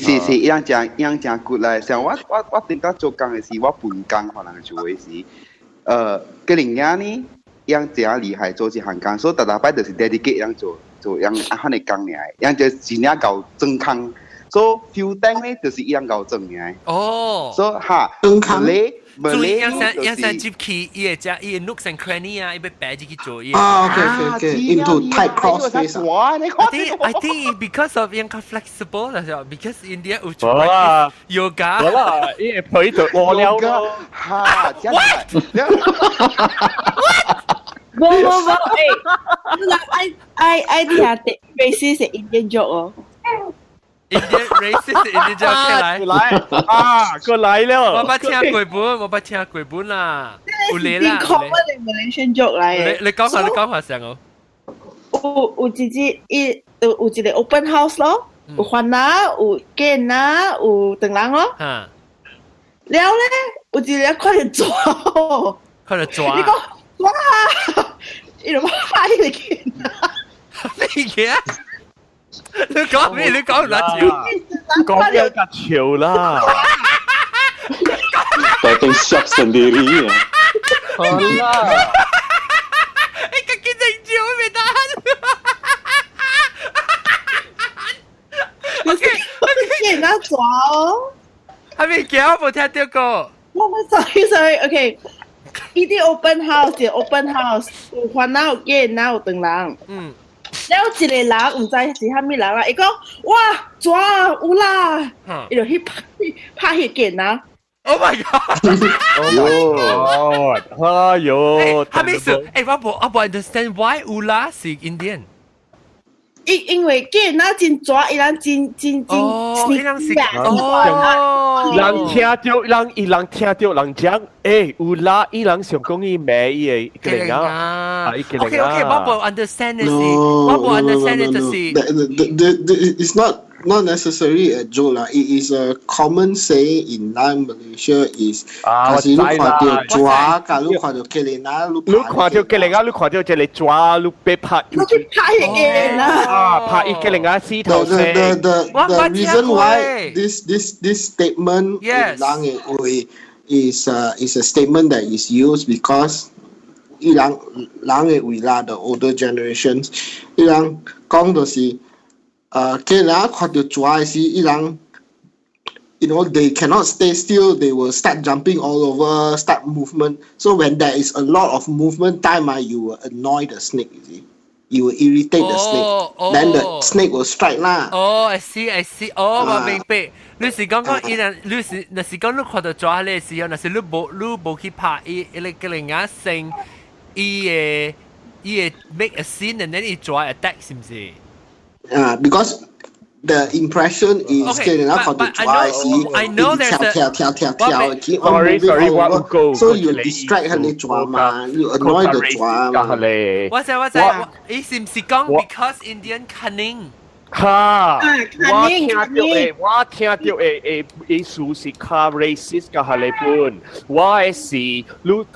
人真 good 啦。像我點解做工嘅時，我本工可能做嘅時，個另外呢，伊人真厲害做一項工，所以大擺就是 dedicate 伊人做伊人阿漢嘅工嚟，伊人就真正夠正康。So few things 呢，就是伊人夠正嘅。哦。所以哈，正康咧。注意，yang saya接起伊只伊 nooks and cranny 啊，伊要擺入去做伊。Okay. Into tight cross face. I think because of yang flexible 啦，because India 有做 yoga。好啦，伊會配到我了咯。哈 ，what？ I think racist is Indian joke 哦。Indian racist Indian joke 過來了。我捌聽過本啦，有嚟啦。common Malaysian joke 嚟。你講下先哦。有一個 open house 咯，有番啦，有雞啦，有長人咯。然後咧，有一個快點抓哦，快點抓。你講抓啊！你就拍你雞啦。咩嘢？你講咩？你講哪條？講一架橋啦。Datang shock sendiri. Alah. Kaki jauh boleh tahan. Okay. Nak抓哦。Habis kau apa tiada kau? Sorry. Okay. Ini open house 嘅 open house， 有番啦，有雞啦，有長人。แล้ว一個人唔知是蝦米人啦，伊講哇抓有啦，伊就去拍迄件啦。Oh my god! Oh my god! 哎呦！他沒說，我不 understand why Ula 是 Indian。因為見那真抓，伊人真哦，伊人是哦，人聽到人講，Ula 伊人想講伊咩伊個人啊？OK，我不 understand 的是，我不 understand 的是 ，It's not necessary a joke lah. It is a common saying in Malaysia is kasi lu 看到抓，假如看到吉林啊，lu 看到吉林啊，lu 看到這裡抓，lu 被拍，lu 去拍吉林啊，拍伊吉林啊死頭先。The reason why this statement is a statement that is used because 伊人嘅為啦 the older generations， 伊人講就是。吉林看到抓嘅時，伊人 they cannot stay still. They will start jumping all over, start movement. So when there is a lot of movement time, you will annoy the snake. You see, you will irritate the snake. Then the snake will strike lah. Oh, I see. 我明白。你是講伊人，你是講你看到抓嘅時候，那是你冇去拍伊吉林啊聲，伊會 make a scene and then 伊抓 attack 是唔是？ Because the impression is getting out of the dry sea. I know there's Sorry, what go? So you distract the drama, you annoy the drama. What's that? 意思唔是講 because Indian cunning. 哈！我聽到意思是較 racist 嘅係你本，我係是你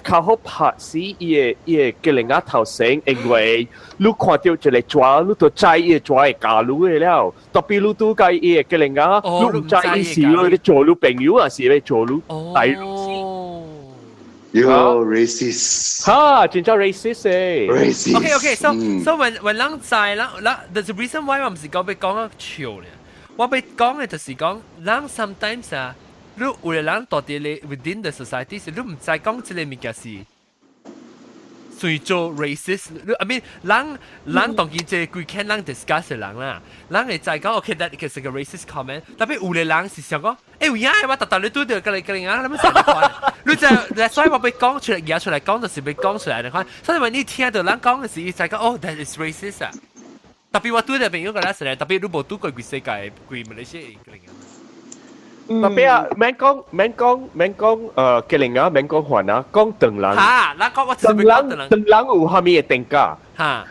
較好拍死伊嘅吉林啊頭先，因為你看到一個抓，你就知伊抓係假你嘅了。特別你都介伊嘅吉林啊，你唔知伊是你做你朋友啊，是你做你大陸。Yo, racist. Ha, 진짜 racist Racist. Okay. So when 人在啦，there's a reason why 我唔是講俾講個潮咧，我俾講嘅就是講，人 sometimes 啊，你有個人到底你 within the society 是你唔知講這個物件是誰做 racist。I mean 人當然即係佢傾人 discuss 嘅人啦，人會知講 OK that is a racist comment，特別有個人是想講，有影我特特你對住個人啊，你乜成日你就所以我被講出嚟，而家出嚟講就是被講出嚟嘅款，所以話你聽到人講嘅時，就係講哦 that is racist 啊。特別我對住朋友個人成日，特別你冇對過佢世界，佢馬來西亞嘅人。特別啊，免講吉林啊，免講番啊，講長人。嚇，嗱講我只係講長人。長人有蝦米嘅定價？嚇，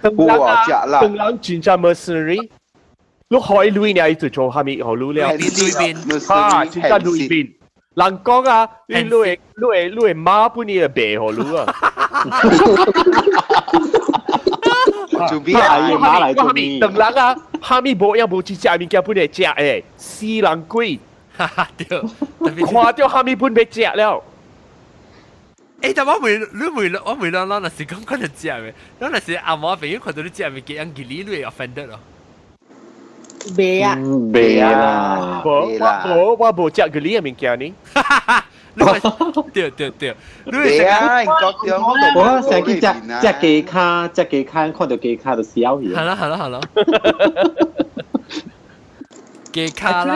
長人真正 mercenary。你開鐳呢？伊就做蝦米好鐳了？嚇，真正鐳邊。人講啊，你馬本嘢白好鐳啊。做邊係要馬嚟做咩？長人啊，蝦米冇有冇只隻物件本嚟食誒，死人鬼。哈哈，對，看到蝦米本被食了。但我未諗那是講嗰隻食嘅，那是阿媽朋友看到你食嘅，佢人佢你會 offended 咯。未啊，我冇食佢呢個物件呢。對，未啊，我成日隻雞卡看到雞卡就笑去。係咯。雞卡啦。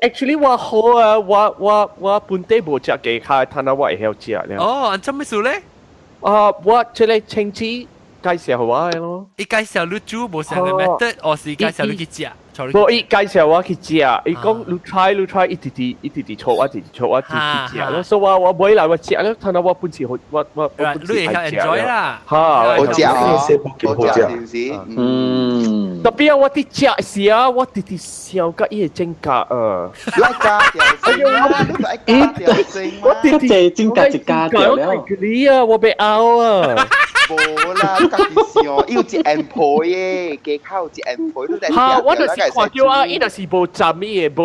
Actually 我好啊，我本地冇食雞卡，但係我會曉食了。哦，做咩事咧？我這裡親戚介紹我咯。伊介紹你煮無相嘅 method，我是介紹你去食。無伊介紹我去食，伊講你 try，一直錯我，去食咯。所以我買來我食咯，睇到我本次我你會係 enjoy 啦。嚇，我食啊，是唔是？特別我啲食時啊，我直想個伊個整價啊。我直整價一家掉了。你啊，我被拗啊。冇啦，你家己想，要一人陪嘅，幾口一人陪都得。嚇，我就是看到啊，伊若是無站伊個杯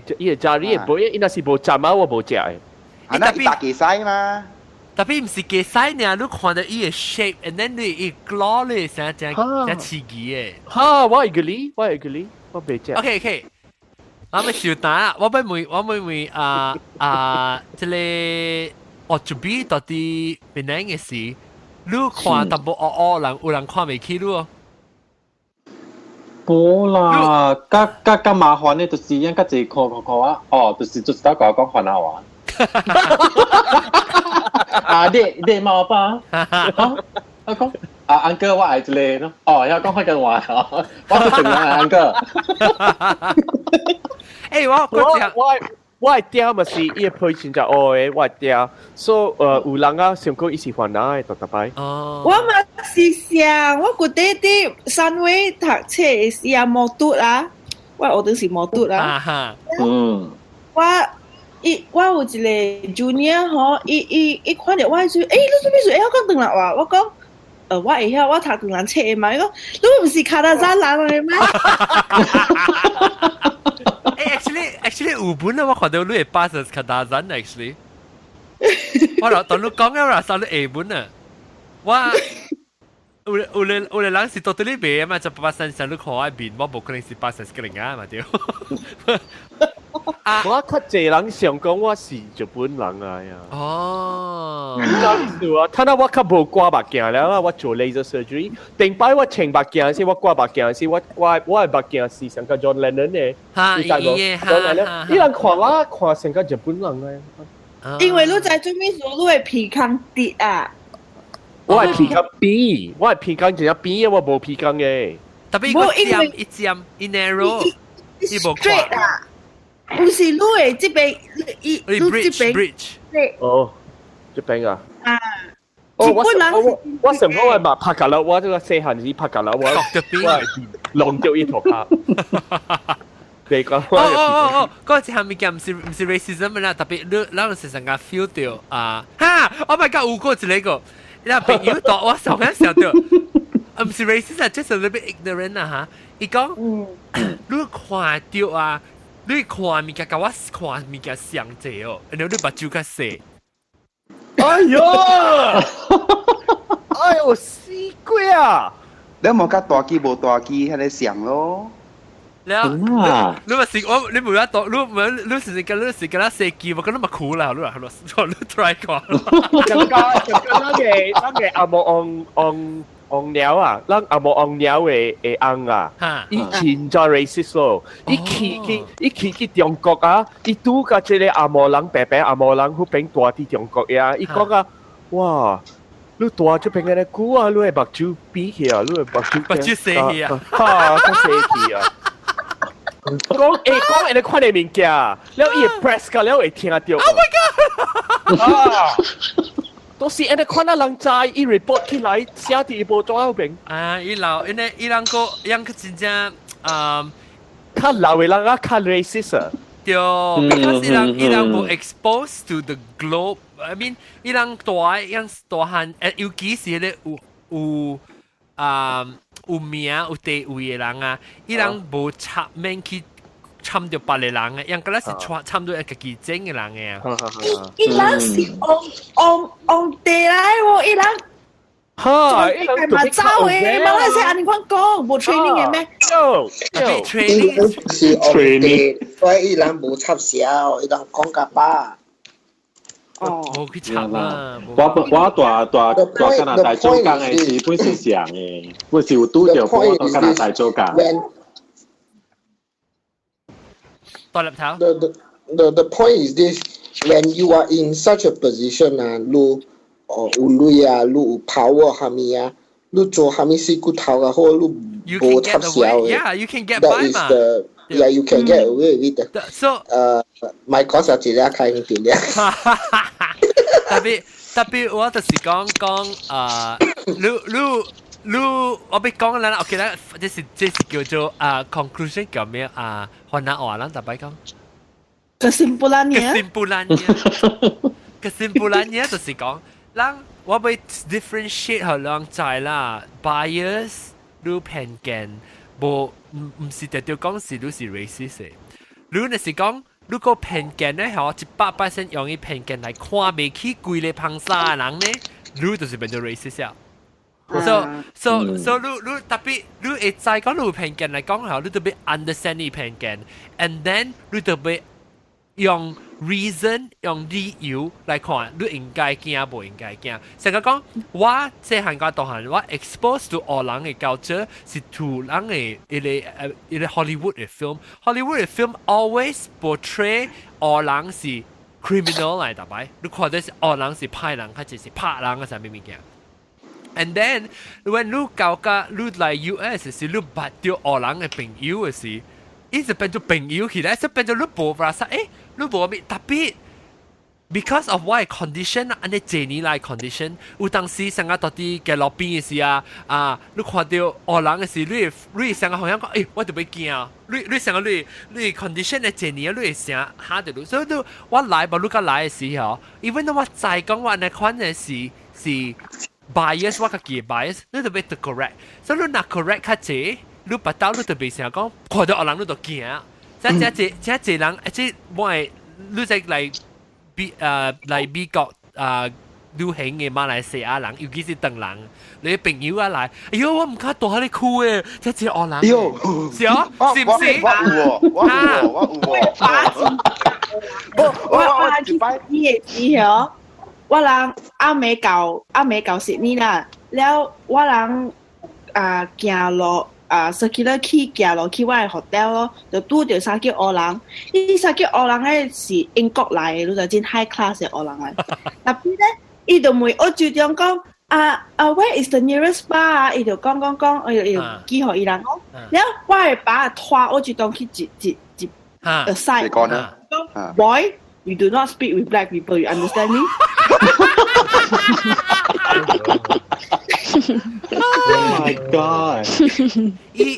嘅，伊個炸你個杯，伊若是無站啊，我無食嘅。你特別大幾西嘛？特別唔是幾細呢，你看到伊個 shape，and then 你伊 glow 咧，成刺激嘅。嚇，我係個你，我未食。OK，我咪小蛋，我問即係我準備到啲邊樣嘅事。你看淡薄有人看未起咯？冇啦，加麻煩咧，就是因家己看啊，就是得講看下玩。你冇吧？我講安哥我係一個咯，要講開緊話我係成人安哥。我係爹咪是伊配先就嘅，我係爹，所以有人啊上過一時還來，特別。我嘛是想，我覺得啲三位讀冊是啊摩嘟啊，我學到是摩嘟啊。我有一個 junior 嗬，伊看到我係說，你做咩做？我講鄧來話，我講。我會曉，我讀鄧來冊嘛，伊講你唔是卡達山人嘅咩？Actually 有本啊，我看到你係 pass 卡達山 actually。我當你講嘅話，算你下本啊。有人是到對你白嘛，就8三三你看我面，我冇可能是8三個人啊嘛對。我較濟人想講我是日本人啊呀。哦。睇到我較無掛目鏡啦，我做 laser surgery。頂擺我穿目鏡時，我掛目鏡時，我係目鏡是成個 John Lennon 嘅。嚇，伊人看我看成個日本人啊。因為你在做咩時候，你係鼻腔跌啊。我係鼻腔邊，我係鼻腔淨係邊嘅，我冇鼻腔嘅。特別一尖 narrow， 伊無寬啊。唔是你誒，這邊你這邊。哦，這邊啊。我成日我係拍架啦，我這個細漢時拍架啦，我係浪掉一頭殼。你講嗰隻係咪叫唔是 racism 啦？特別你時常間 feel 到啊！Oh my god， 有過一個，你朋友度我上緊想到，唔是 racist，just a little bit ignorant 啊嚇！伊講，你看到啊，你看物件甲我看物件相濟哦，然後你目睭較細。哎呦，死鬼啊！你冇甲大機無大機，喺度想咯。你咪是我，你唔要當，你是跟他設計，我覺得咪酷啦，你 try 過。那個阿莫昂鳥啊，咱阿莫昂鳥嘅昂啊，以前就 racist 咯，伊去中國啊，伊拄個即個阿莫人白白阿莫人去邊大啲中國呀，伊講啊，哇！你大就邊個咧估啊？你係目睭比起啊，你係目睭細起啊，嚇，細起啊！講你看你物件，了伊 press 個了會聽得到。Oh my god！ 都是人哋看到人在，伊 report 起來，寫啲一部裝後邊。伊人個真正較老嘅人啊，較 racist 啊。對 ，because 伊人冇 exposed to the globe。I mean， 伊人大漢，尤其是咧有名有地位嘅人啊，伊人無免去參到別個人嘅，因嗰陣是參到一個幾正嘅人嘅啊。伊人是on地來喎，伊人嚇，伊人嘛走嘅，馬來西亞安尼款講，無 training 嘅咩？有 training 是 on 地，所以伊人無插小，伊人講甲巴。冇去插啦。我大加拿大做工嘅是本是上嘅，本是有拄着我到加拿大做工。The point is this: when you are in such a position, lu 有 power 下面啊，你做下面事骨頭嘅，或你無插小嘅。Yeah, you can get That by is 嘛。Yeah, you can get away with it. So, my course 就係開呢啲咧。特別我就是講你我俾講啦 ，OK 啦，這是叫做conclusion 叫咩可能話啦，特別講。kesimpulannya 就是講，人我俾 differentiate 後兩制啦 ，bias 你偏見，唔是特別講是你是 racist 嘅，你那是講。如果偏見咧，係100%用於偏見嚟看唔起貴嘅旁沙人咧，你就是變做 racist 啊。So，你特別你會知講你偏見嚟講係，你特別 understand 呢偏見 ，and then 你特別用 reason 用理由嚟看，你應該驚唔應該驚。成個講，我即係個當下，我 expose to 外人嘅 culture 是 to 人嘅一個 Hollywood 嘅 film。Hollywood 嘅 film always portray 外人是 criminal 嚟，特別你看到是外人是歹人，或者是拍人嘅啥物物件。And then when 你搞個你嚟 US 時，你捌到外人嘅朋友嘅時。伊就變做朋友起來，就變做你無發生，你無咩特別 ，because of what condition 安尼幾年來 condition， 有當時成個到啲嘅路邊嘅時你看到外人嘅時，你成個好像講，我特別驚，你成個你 condition 嘅幾年，你會成嚇到你，所以你我來吧，你個來嘅時候，even though 我再講我呢款嘅是 bias， 我個嘅 bias， 你特別to correct， 所以你若 correct 較濟。你不到你就別成講，看到人你就驚。即人，即我係你只嚟美國流行嘅馬來西亞人，尤其是鄧人，你朋友啊嚟，哎呦我唔敢躲喺你酷誒，即係外人。喲，是啊，是唔是？我去啲嘅時候，我人阿美教悉尼啦，了我人行路。circular 去行落去我嘅 hotel 咯，就拄着三個黑人。呢三個黑人咧是英國來嘅，你就真 high class 嘅黑人嚟。特別咧，伊就問我主動講where is the nearest bar 啊？伊就講，伊就記互伊人講。然後我係把拖我主動去一 aside。你講啦。Boy, you do not speak with black people. You understand me? Oh my god!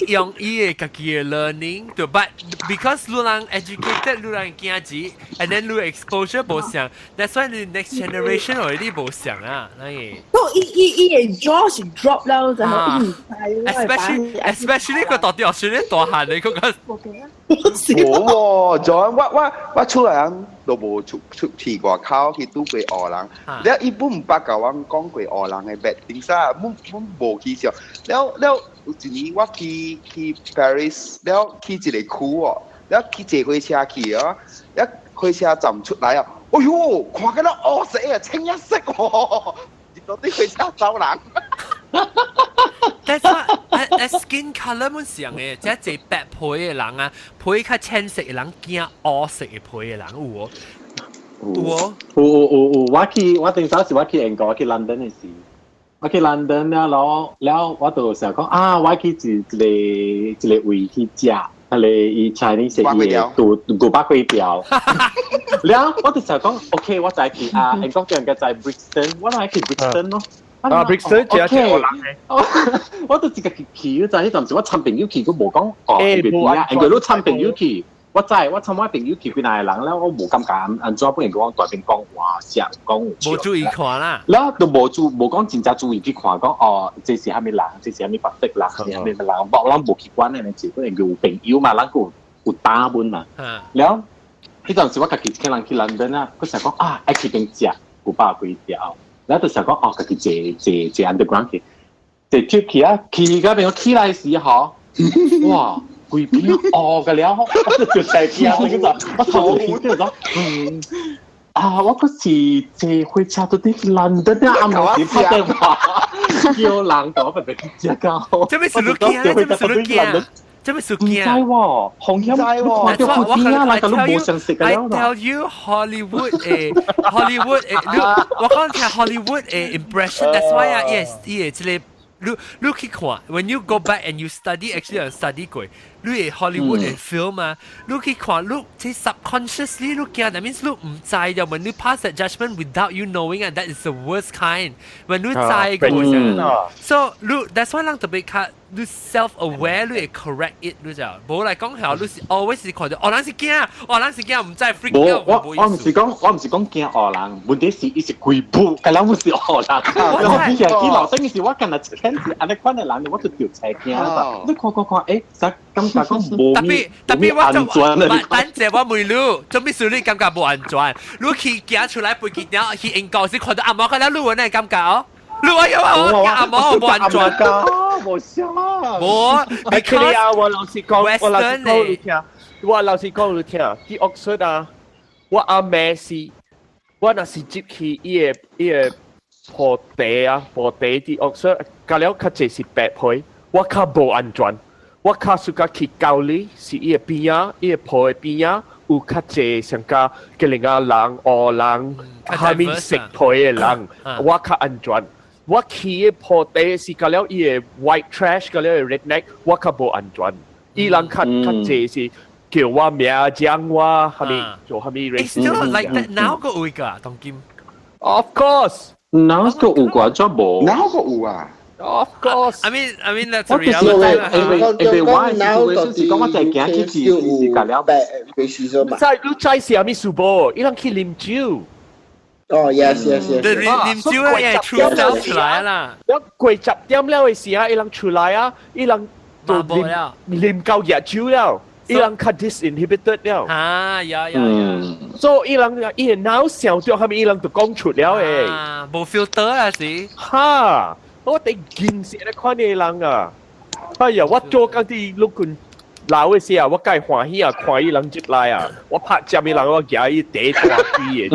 用嘅自己嘅 learning， 對 ，but because 你人 educated， 你人驚錢 ，and then 你 exposure 冇上 ，that's why 你 next generation already 冇上啊，嗱。都伊嘅 jaw 是 drop 啦，就係 especially 個到底學算啲大漢你嗰個。冇喎，我出嚟人都冇出外口去拄過外人，了伊本唔捌甲我講過外人嘅 bad things 啊，我無去上，了有一年我去 Paris， 了去一個區哦，了去坐火車去哦，了火車站出來啊，哎呦，看見到黑色嘅清一色喎，入到啲火車走人。但係skin colour 冇上嘅，即係最白皮嘅人啊，皮較淺色嘅人驚黑色嘅皮嘅人有喎。有，我頂陣時我去英國，我去 London 嘅時，我去 London 了我就成日講我去一個位去食，伊 Chinese 嘅古巴粿條，了我就成日講 OK， 我就去英國人嘅就係 Brixton， 我嚟去 Brixton 咯。Brixton 只係我諗我都自己去，就係陣時我親朋友去，佢冇講因為都親朋友去，我親我朋友去邊係人咧，我冇咁敢按照本人講代表講話成講冇注意看啦，แล้ว都冇講真正注意去看講這是係咪人，這是係咪白色人，係咪人，冇諗冇習慣嘅你自己人叫朋友嘛，人有打本嘛，แล้ว嗰陣時我自己聽人去 London 啊，佢成日講愛去邊食古巴粿條。แล้ว就成日講佢借 underground 嘅，借 trip 去啊，去嗰邊我去來時嗬，哇，貴票嘅了，我就成日啊，我頭先就講，我嗰時借火車到啲 London 啊，冇點拍電話，叫人講俾佢知㗎，這邊是錄機啊，這邊是錄機啊。真係唔知喎，紅音我tell you Hollywood 我講聽 Hollywood impression，that's why yes，即係你去看 when you go back and you study actually study 過你係 Hollywood 嘅 film 啊你去看你即 subconsciously 你驚 that means 你唔知就 when you pass that judgment without you knowing and that is the worst kind when 你知過 so 你 that's why 人特別卡你 self aware 你係 correct it 你就冇嚟講係你是 always 是看到人是驚人是驚唔知 freak out 我唔是講驚人問題是伊是鬼步咁樣唔是人然後啲嘢啲老師是我今日聽是安尼款嘅人我就調車驚啦你看誒實感覺講冇特別我就等陣我問你做咩事你感覺冇安全你去行出來背記了去英國時看到阿媽嗰啲路你感覺哦你話有阿媽冇安全冇笑冇 ，actually 啊，我老實講你聽，啲 Oxford 啊，我阿妹是，我那是接去伊個破地啲 Oxford，隔了較濟是白配，我較無安全，我較暑假去教你是伊個邊啊，伊個破嘅邊啊，有較濟上加嘅另外人、俄人，下面食配嘅人，我較安全。我去嘅破地是隔了伊個 white trash，隔了 redneck， 我較無安全。伊人較濟是叫我名講我係咪做係咪 racist？ It's still like that now 個有㗎，當今。Of course。now 個有啩，做冇。now 個有啊。Of course。I mean that's a reality。因為我是講我就係驚去是隔了。你知是係咪數波？伊人去啉酒。哦 ，yes。啉酒咧係 true self 出來啦。我過10點了嘅時候，伊人出來啊，伊人就啉夠熱酒了。伊人較 disinhibited 了。啊，呀。所以伊人腦想到係咪伊人就講出了誒？啊，冇 filter 啊是。哈，我哋見識咧看啲人啊，哎呀，我做嗰啲陸軍老嘅時候，我梗係歡喜啊，看伊人入來啊，我拍接伊人我夾伊地大機嘅。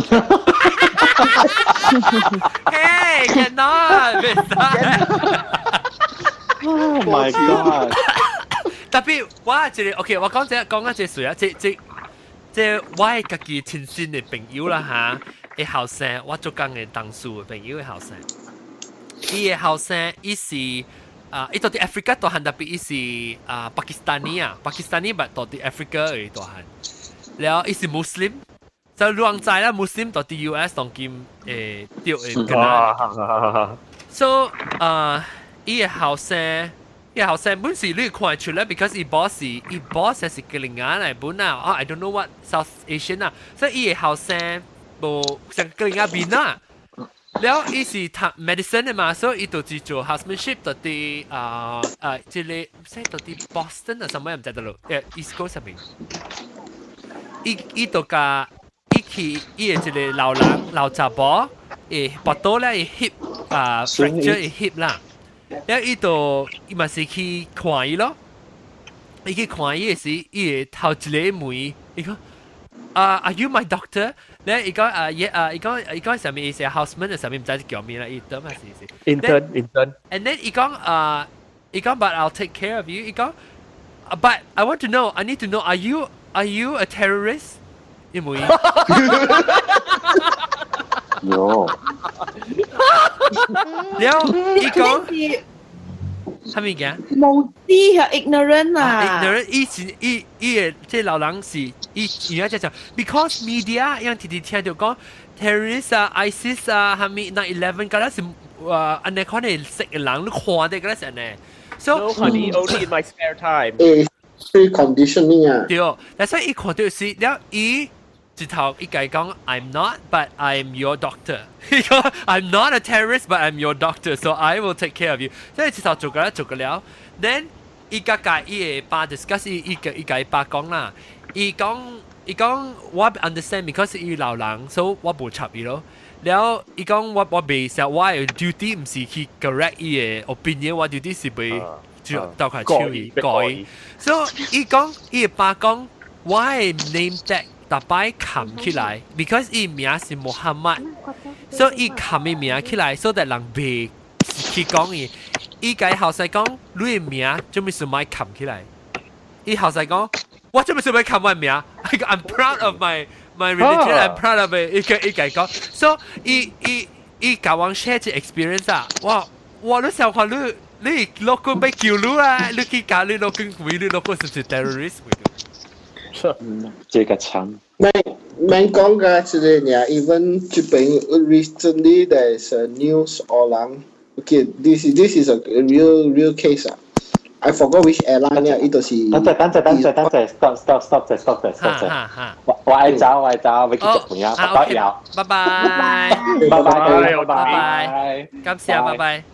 Hey, cannot. Oh my god. 特別我一個 OK， 我講一隻事啊，即我係家己親身嘅朋友啦嚇，嘅後生，我做工嘅同事嘅朋友嘅後生，伊嘅後生伊是伊到啲 Africa 大漢，特別伊是巴基斯坦尼啊，巴基斯坦尼但到啲 Africa 嘅大漢，然後伊是 Muslim。就亂在啦，Muslim 到啲 US 當今掉嘅㗎。So 伊個後生本時你看出來 ，because 伊 boss 係個另外嚟本啊，I don't know what South Asian 啊，所以伊個後生無成個另外邊啊。然後伊是讀 medicine 嘅嘛，所以伊就係做 housemanship 到啲即係唔知到啲 Boston 啊，什麼唔知道咯，East Coast 上面，伊就個。伊嘅一個老人老雜婆，膊頭咧會 hip fracture 會 hip 啦，然後伊咪是去看伊咯，伊去看伊嘅時，伊會頭一個問伊講，Are you my doctor？ 咧伊講伊講上面伊係 houseman， 上面唔知叫咩啦，伊等下是 intern。And then 伊講But I'll take care of you。伊講 But I want to know，I need to know，Are you a terrorist？因為有，然後伊講係咪嘅？無知係 ignorant 啊 ！ignorant 以前嘅即係老人是而家就because media 樣天天聽到講 terrorist 啊、ISIS 啊、係咪 9/11 嗰啲是安尼可能識嘅人都看到嗰啲安尼。So honey, only in my spare time. Conditioning 啊。對，但係伊看到是，然後伊。直頭伊講 I'm not, but I'm your doctor。伊講 I'm not a terrorist, but I'm your doctor, so I will take care of you。即係直頭做個了。Then 伊甲伊嘅爸 discuss 伊甲伊爸講啦。伊講我 understand because 伊老人，所以我無插伊咯。然後伊講我未實我嘅 duty 唔是去 correct 伊嘅 opinion， 我 duty 是被倒佢手伊改。所以伊講伊嘅爸講我嘅 name tag。大擺冚起來 ，because 伊名是穆罕默，所以伊冚伊名起來，所以人袂去講伊。伊個後生講，你嘅名做咩事咪冚起來？伊後生講，我做咩事咪冚我名 ？I'm proud of my religion. I'm proud of it. 伊個講，所以伊教我 share 啲 experience 啊，我都想看你你老公被救了啊！你去搞你老公，为你老公是不是 terrorist？这个强。Man講嘅即係呀，even 這邊 recently there is a news 荷蘭 ，okay this is a real case 啊。I forgot which airline 呀，呢度是。等陣 stop。我愛走，會繼續朋友，拜拜，感謝，拜拜。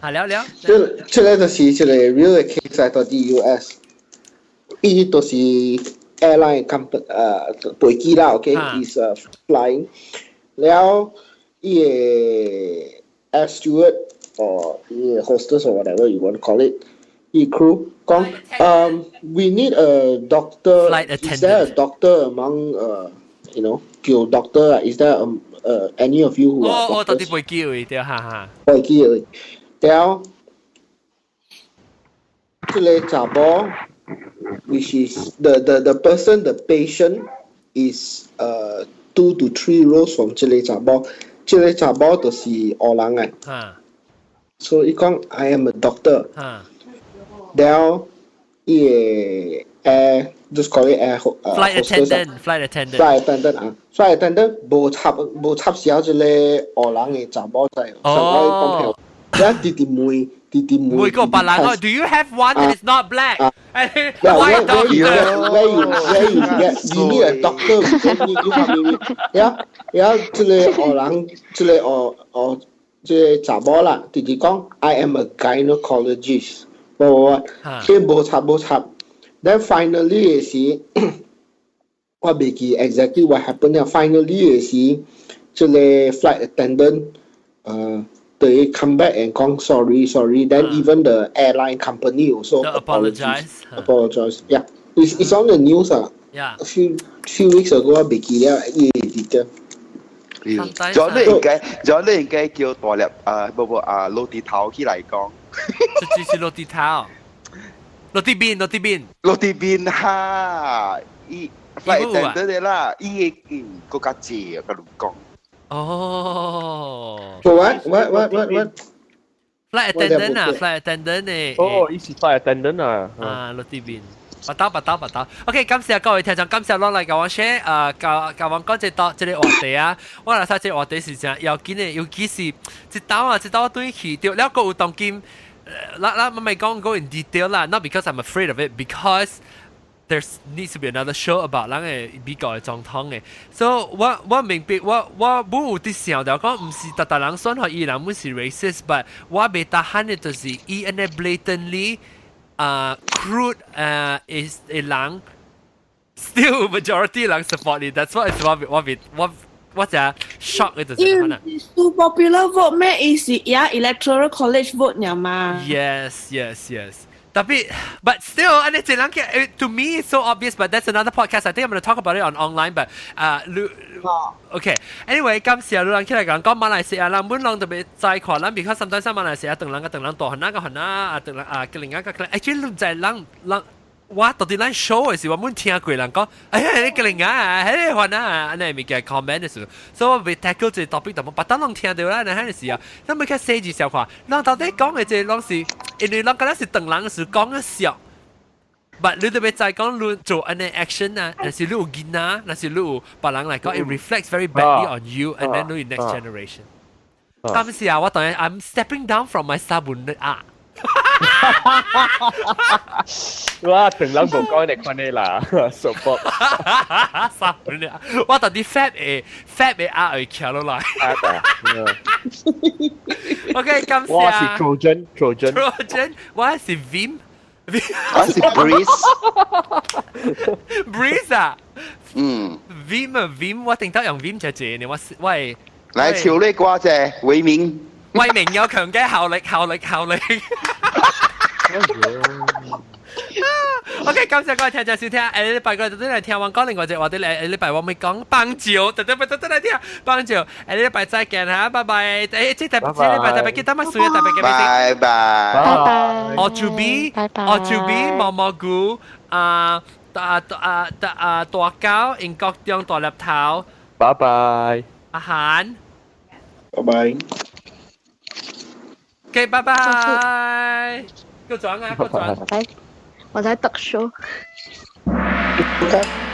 下聊。這個就是一個 real case 喺度啲 US， 呢度是 airline company 飛機啦 ，OK is flying， แล้ว呢個 air steward or 呢個 hostess or whatever you want to call it， 呢 crew 講we need a doctor， is there a doctor among you know 叫 doctor 啊 ，is there any of you who are doctors？ 到啲飛機會掉哈，飛機會，แล้ว這個查某 which is the person, the patient is 2 to 3 rows from 這個查某，這個查某就是荷蘭嘅，所以講 I am a doctor， แล้วair just call it air flight attendant 啊 flight attendant 冇插少這個荷蘭嘅查某在，哦，然後弟妹個白蘭哦 ，Do you have one that is not black？ Where you get? You need a doctor. You have yeah. 這個荷蘭，這個這個查某啦，直接講 I am a gynecologist。即冇插。Then finally 嘅時，我未記 exactly what happened 啦。Finally 嘅時，這個 flight attendant they come back and 講 sorry. Then even the airline company also apologize. Yeah, it's on the news. Yeah. A few weeks ago 我未記了呢個 detail。咗你應該叫大粒落地頭起嚟講。這就是落地頭，落地邊哈，伊 flight attendant 的啦，伊個較濟個路講。哦。What? Flight attendant 呢？哦，伊是 flight attendant 啊。落地邊。拔刀。OK， 感謝各位聽眾，感謝落嚟甲我 share， 甲我講這個話題啊。我來睇這個話題是啥？要緊嘅，尤其是一刀對去掉，了個有當今，我咪講 go in detail 啦。Not because I'm afraid of it, because there needs to be another show about 人嘅美國嘅總統嘅。So 我明白，我冇有啲想到講，唔是特人選學伊人唔是 racist，but 我未打喊嘅就是伊安尼 blatantly。crude is a lang still majority lang support it. That's what is what's a shock it is. Too popular vote me is electoral college vote nya ma. Yes. But still, and it's to me it's so obvious. But that's another podcast. I think I'm going to talk about it on online. But okay. Anyway， 感謝你人起來講馬來西亞人本人特別在看人 ，because sometimes 馬來西亞人大漢個漢啊，個另一個 actually 唔在人，我到底咱 show 嘅時候，我冇聽過人講，你個另一啊，你漢啊，你咪嘅 comment 嘅時候，所以我被 tackle 這 topic，但係當人聽到啦，你喺嘅時候，咱咪佢寫住小話，人到底講嘅這攏是，因為人覺得是等人嘅時候講嘅笑。But 你特別在講你做安尼 action 啊，那是你有囡仔，那是你有別人嚟講，it reflects very badly on you and then the next generation。感謝啊，我當然 I'm stepping down from my 沙本啊。哇，等人無講你看你啦，support。沙本啊，我到底 fat 嘅啊會翹落來。OK， 感謝。我是 Trojan， 我是 Vim。我是 Breeze 啊，Vim 我頂多用 Vim 就謝你，我係來潮呢瓜謝偉明有強嘅效力。OK， 感謝各位聽眾收聽，禮拜個都嚟聽我講另外隻話題，禮拜我咪講棒球，特別嚟聽棒球，禮拜再見嚇，拜拜。即禮拜特別記得乜水啊？特別嘅拜拜。我to be 毛毛菇大膠英國中大粒頭，拜拜。阿涵，拜拜。嘅 OK， 拜拜。夠轉啊，夠轉。我在讀書。OK。